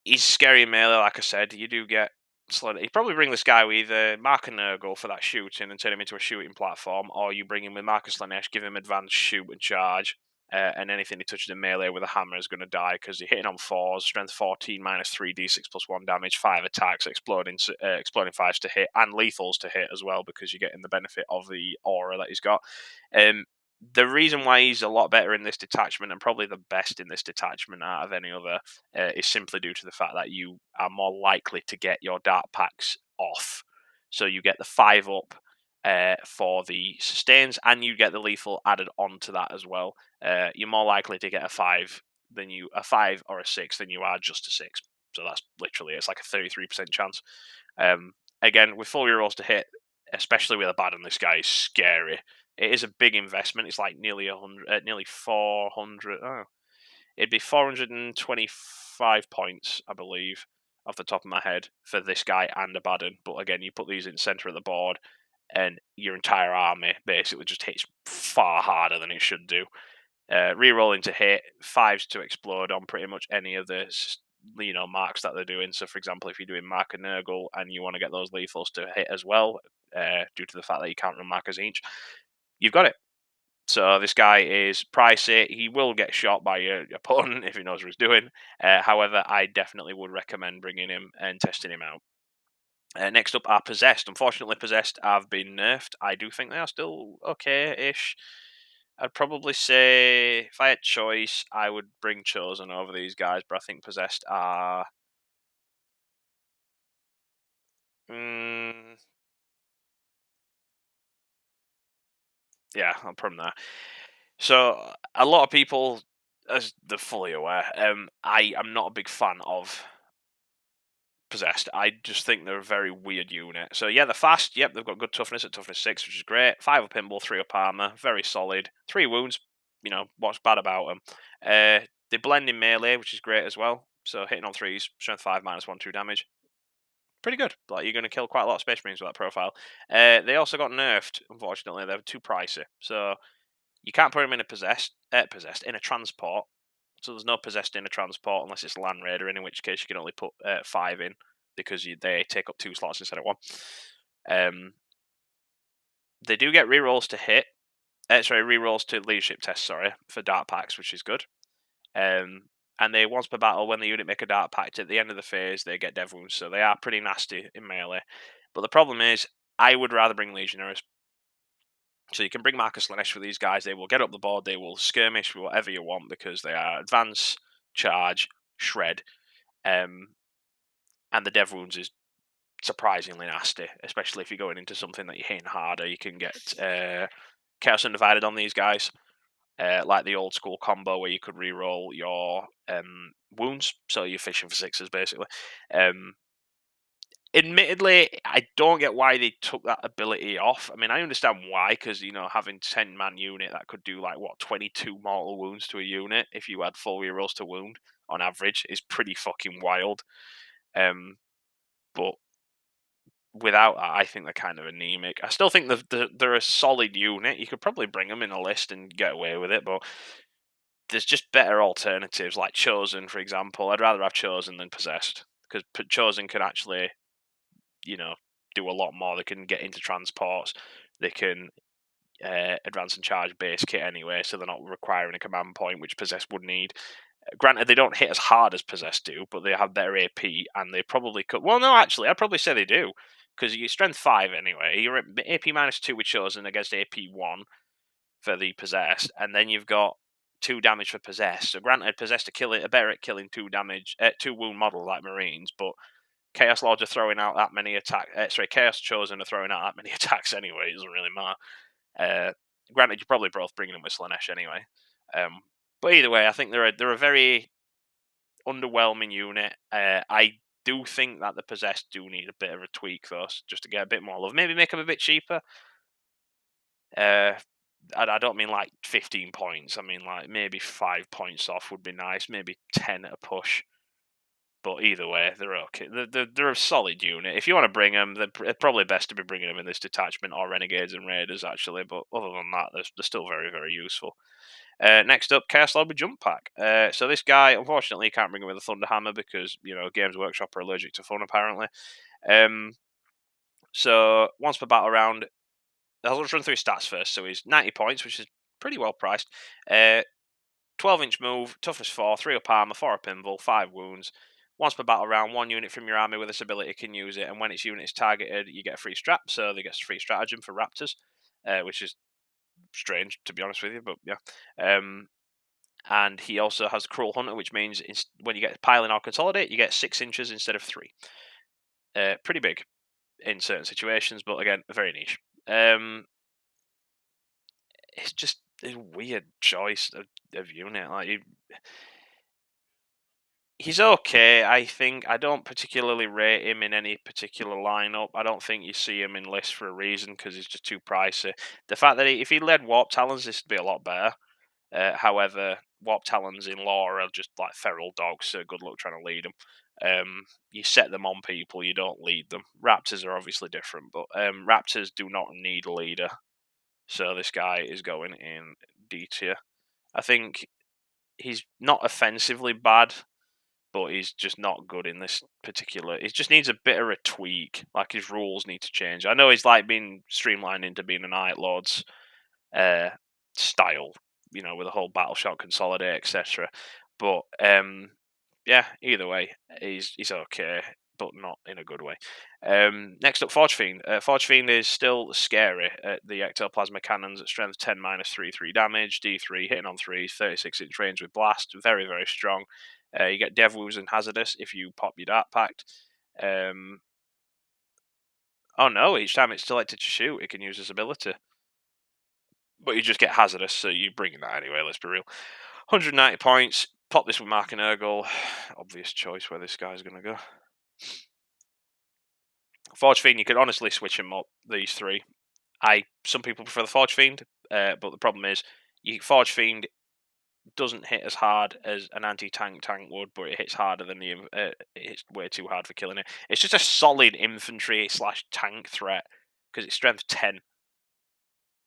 he's scary in melee, like I said. You do get slowed. You probably bring this guy with either Mark and Nurgle for that shooting and turn him into a shooting platform, or you bring him with Marcus Lanesh, give him advanced shoot and charge, and anything he touches in melee with a hammer is going to die because you're hitting on fours, strength 14, minus 3, d6 plus 1 damage, 5 attacks, exploding fives to hit, and lethals to hit as well because you're getting the benefit of the aura that he's got. Um, the reason why he's a lot better in this detachment and probably the best in this detachment out of any other is simply due to the fact that you are more likely to get your dark packs off. So you get the 5 up for the sustains, and you get the lethal added onto that as well. You're more likely to get a 5 or a 6 than you are just a 6. So that's literally it's like a 33% chance. Um, Again, with full rerolls to hit, especially with a bad on this guy, is scary. It is a big investment. It's like nearly 100, nearly 400. Oh, it'd be 425 points, I believe, off the top of my head for this guy and a Baden. But again, you put these in center of the board, and your entire army basically just hits far harder than it should do. Rerolling to hit, fives to explode on pretty much any of the marks that they're doing. So, for example, if you're doing Mark and Nurgle and you want to get those lethals to hit as well, due to the fact that you can't run markers each, you've got it. So this guy is pricey. He will get shot by your opponent if he knows what he's doing. However, I definitely would recommend bringing him and testing him out. Next up are Possessed. Unfortunately, Possessed have been nerfed. I do think they are still okay-ish. I'd probably say, if I had choice, I would bring Chosen over these guys, but I think Possessed are... Mm, yeah, I'll put them there. So, a lot of people, as they're fully aware, I am not a big fan of Possessed. I just think they're a very weird unit. So yeah, they're fast. Yep, they've got good toughness at toughness 6, which is great. 5 up pinball, 3 up armor, very solid. 3 wounds. What's bad about them? They blend in melee, which is great as well. So hitting on threes, strength 5, minus 1, 2 damage. Pretty good. Like, you're going to kill quite a lot of Space Marines with that profile. They also got nerfed, unfortunately. They're too pricey. So you can't put them in a possessed in a transport. So there's no possessed in a transport unless it's Land Raider, in which case you can only put 5 in because they take up 2 slots instead of 1. Um, they do get rerolls to hit. Rerolls to leadership tests. Sorry, for dark packs, which is good. And they once per battle, when the unit make a dark pact at the end of the phase, they get dev wounds, so they are pretty nasty in melee. But the problem is, I would rather bring legionaries. So you can bring Marcus Lanesh for these guys. They will get up the board. They will skirmish with whatever you want because they are advance, charge, shred, and the dev wounds is surprisingly nasty, especially if you're going into something that you're hitting harder. You can get Chaos Undivided on these guys, like the old school combo where you could re-roll your wounds, so you're fishing for sixes basically. Admittedly, I don't get why they took that ability off. I mean, I understand why, because having 10-man unit that could do like 22 mortal wounds to a unit if you had full rerolls to wound on average is pretty fucking wild. But without that, I think they're kind of anemic. I still think they're a solid unit. You could probably bring them in a list and get away with it, but there's just better alternatives like Chosen, for example. I'd rather have Chosen than Possessed because Chosen can actually, you know, do a lot more. They can get into transports. They can advance and charge base kit anyway, so they're not requiring a command point, which Possessed would need. Granted, they don't hit as hard as Possessed do, but they have better AP, and they probably could. Well, no, actually, I'd probably say they do, because you're strength 5 anyway. You're at AP minus 2 with Chosen against AP 1 for the Possessed, and then you've got 2 damage for Possessed. So, granted, Possessed are better at killing 2 damage, 2 wound model like Marines, but Chaos Lords are throwing out that many Chaos Chosen are throwing out that many attacks anyway. It doesn't really matter. Granted, you're probably both bringing them with Slanesh anyway. But either way, I think they're a very underwhelming unit. I do think that the Possessed do need a bit of a tweak, though, just to get a bit more love. Maybe make them a bit cheaper. I don't mean like 15 points. I mean like maybe 5 points off would be nice. Maybe 10 at a push. But either way, they're okay. They're a solid unit. If you want to bring them, they're probably best to be bringing them in this detachment or renegades and raiders actually. But other than that, they're still very very useful. Next up, Chaos Lobby Jump Pack. So this guy, unfortunately, you can't bring him with a Thunder Hammer because Games Workshop are allergic to fun apparently. So once per battle round, I'll just run through his stats first. So he's 90 points, which is pretty well priced. 12-inch move, toughness 4, 3 up armor, 4 up invul, 5 wounds. Once per battle round, one unit from your army with this ability can use it, and when its unit is targeted, you get a free strap. So they get a free stratagem for raptors, which is strange to be honest with you, but yeah. And he also has Cruel Hunter, which means when you get piling or consolidate, you get 6 inches instead of 3. Pretty big in certain situations, but again, very niche. It's just a weird choice of unit. Like he's okay. I think I don't particularly rate him in any particular lineup. I don't think you see him in lists for a reason because he's just too pricey. The fact that if he led Warp Talons, this would be a lot better. However, Warp Talons in lore are just like feral dogs, so good luck trying to lead them. You set them on people, you don't lead them. Raptors are obviously different, but Raptors do not need a leader. So this guy is going in D tier. I think he's not offensively bad, but he's just not good in this particular. He just needs a bit of a tweak. Like his rules need to change. I know he's like being streamlined into being a Night Lord's uh, style, with a whole battle shot consolidate, etc. But yeah, either way, he's okay, but not in a good way. Next up, Forge Fiend. Forge Fiend is still scary at the ectoplasma cannons at strength 10 minus 3 damage, D3, hitting on 3, 36-inch range with blast, very very strong. You get Dev Woos and Hazardous if you pop your Dark Pact. Oh no, each time it's selected to shoot, it can use this ability. But you just get Hazardous, so you bring that anyway, let's be real. 190 points. Pop this with Mark and Urgle. Obvious choice where this guy's going to go. Forge Fiend, you could honestly switch them up, these three. Some people prefer the Forge Fiend, but the problem is, Forge Fiend doesn't hit as hard as an anti-tank tank would, but it hits harder than the. It hits way too hard for killing it. It's just a solid infantry / tank threat because it's strength 10,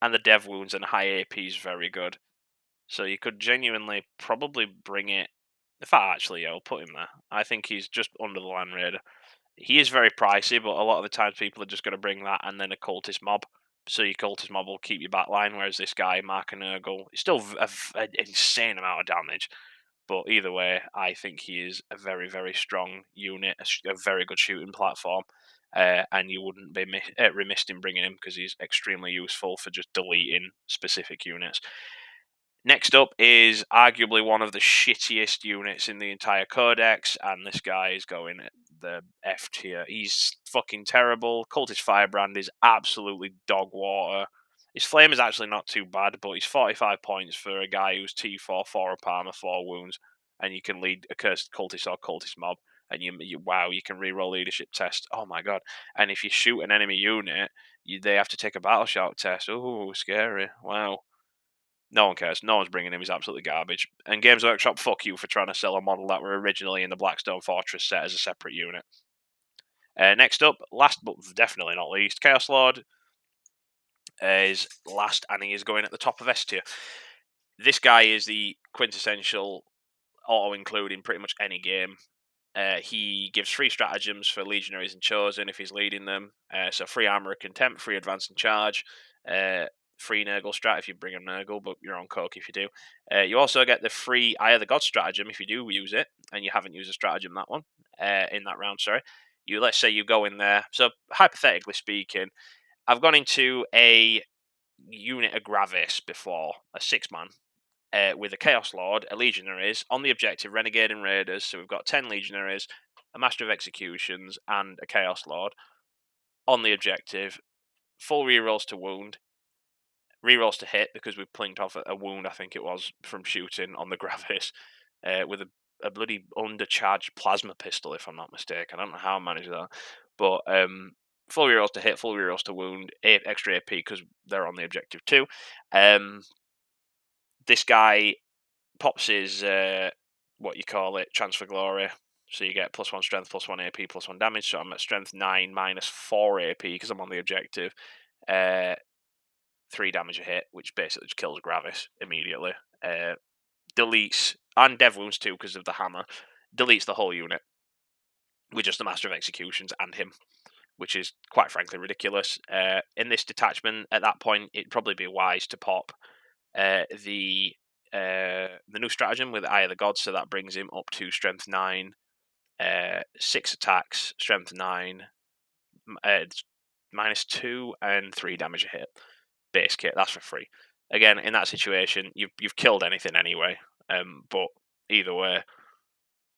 and the dev wounds and high AP is very good. So you could genuinely probably bring it. In fact, actually, yeah, I'll put him there. I think he's just under the Land Raider. He is very pricey, but a lot of the times people are just going to bring that and then a cultist mob. So your cultist mob will keep your backline, whereas this guy, Mark and Urgle, is still an insane amount of damage. But either way, I think he is a very, very strong unit, a very good shooting platform. And you wouldn't be remiss in bringing him because he's extremely useful for just deleting specific units. Next up is arguably one of the shittiest units in the entire Codex, and this guy is going at the F tier. He's fucking terrible. Cultist Firebrand is absolutely dog water. His flame is actually not too bad, but he's 45 points for a guy who's T4, 4 up armor, 4 wounds, and you can lead a cursed cultist or cultist mob, and you can reroll leadership test. Oh my god! And if you shoot an enemy unit, they have to take a battle shout test. Oh, scary! Wow. No one cares. No one's bringing him. He's absolutely garbage. And Games Workshop, fuck you for trying to sell a model that were originally in the Blackstone Fortress set as a separate unit. Next up, last but definitely not least, Chaos Lord is last, and he is going at the top of S tier. This guy is the quintessential auto-include in pretty much any game. He gives free stratagems for legionaries and chosen if he's leading them. So free armor of contempt, free advance and charge, free Nurgle strat if you bring a Nurgle, but you're on coke if you do. You also get the free Eye of the God stratagem if you do use it, and you haven't used a stratagem in that round. Sorry, let's say you go in there. So hypothetically speaking, I've gone into a unit of Gravis before, a 6-man, with a Chaos Lord, a Legionaries, on the objective, Renegade and Raiders. So we've got 10 Legionaries, a Master of Executions, and a Chaos Lord on the objective. Full rerolls to wound, rerolls to hit because we plinked off a wound, I think it was, from shooting on the Gravis with a bloody undercharged plasma pistol, if I'm not mistaken. I don't know how I managed that. But full rerolls to hit, full rerolls to wound, extra AP because they're on the objective too. This guy pops his what you call it, transfer glory, So you get +1 strength, +1 AP, +1 damage. So I'm at strength 9 minus 4 AP because I'm on the objective. 3 damage a hit, which basically just kills Gravis immediately. Deletes, and Dev Wounds too because of the hammer. Deletes the whole unit with just the Master of Executions and him, which is quite frankly ridiculous. In this detachment, at that point, it'd probably be wise to pop the new stratagem with Eye of the Gods, so that brings him up to strength 9, 6 attacks, strength 9, -2 and 3 damage a hit. Base kit, that's for free. Again, in that situation, you've killed anything anyway. But either way,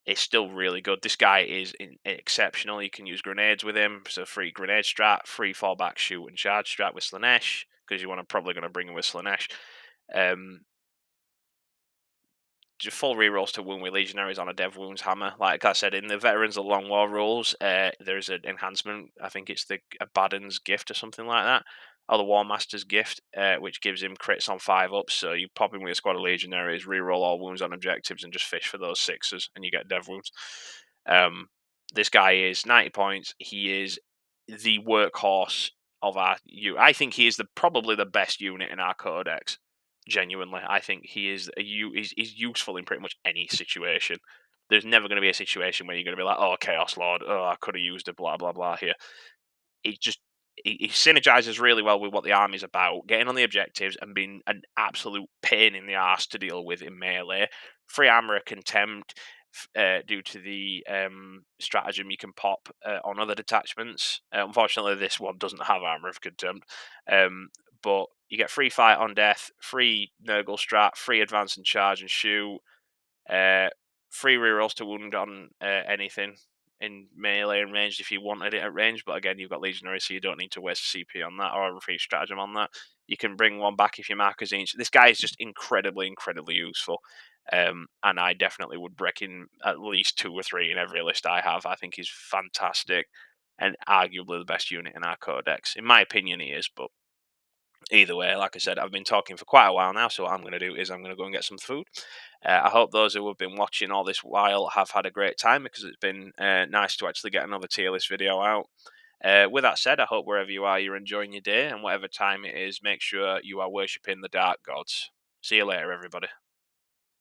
it's still really good. This guy is exceptional. You can use grenades with him, so free grenade strat, free fallback, shoot, and charge strat with Slanesh because you want to probably going to bring him with Slanesh. Um, Full rerolls to wound with legionaries on a dev wounds hammer. Like I said, in the veterans of long war rules, there's an enhancement. I think it's the Abaddon's gift or something like that, or the War Master's gift, which gives him crits on 5-ups. So you pop in with a squad of legionaries, reroll all wounds on objectives, and just fish for those 6s, and you get dev wounds. This guy is 90 points. He is the workhorse of our. I think he is probably the best unit in our codex. Genuinely, I think he is he's useful in pretty much any situation. There's never going to be a situation where you're going to be like, "Oh, Chaos Lord, oh, I could have used a blah blah blah here." He just he synergizes really well with what the army's about, getting on the objectives and being an absolute pain in the ass to deal with in melee. Free armor of contempt due to the stratagem you can pop on other detachments. Unfortunately, this one doesn't have armor of contempt, but you get free fight on death, free Nurgle strat, free advance and charge and shoot, uh, free rerolls to wound on anything in melee and ranged if you wanted it at range. But again, you've got legionary, so you don't need to waste CP on that or a free stratagem on that. You can bring one back if your marker's in. This guy is just incredibly, incredibly useful. And I definitely would break in at least 2 or 3 in every list I have. I think he's fantastic and arguably the best unit in our codex. In my opinion, he is, but either way, like I said, I've been talking for quite a while now, so what I'm going to do is I'm going to go and get some food. I hope those who have been watching all this while have had a great time because it's been nice to actually get another tier list video out. With that said, I hope wherever you are, you're enjoying your day, and whatever time it is, make sure you are worshipping the dark gods. See you later, everybody.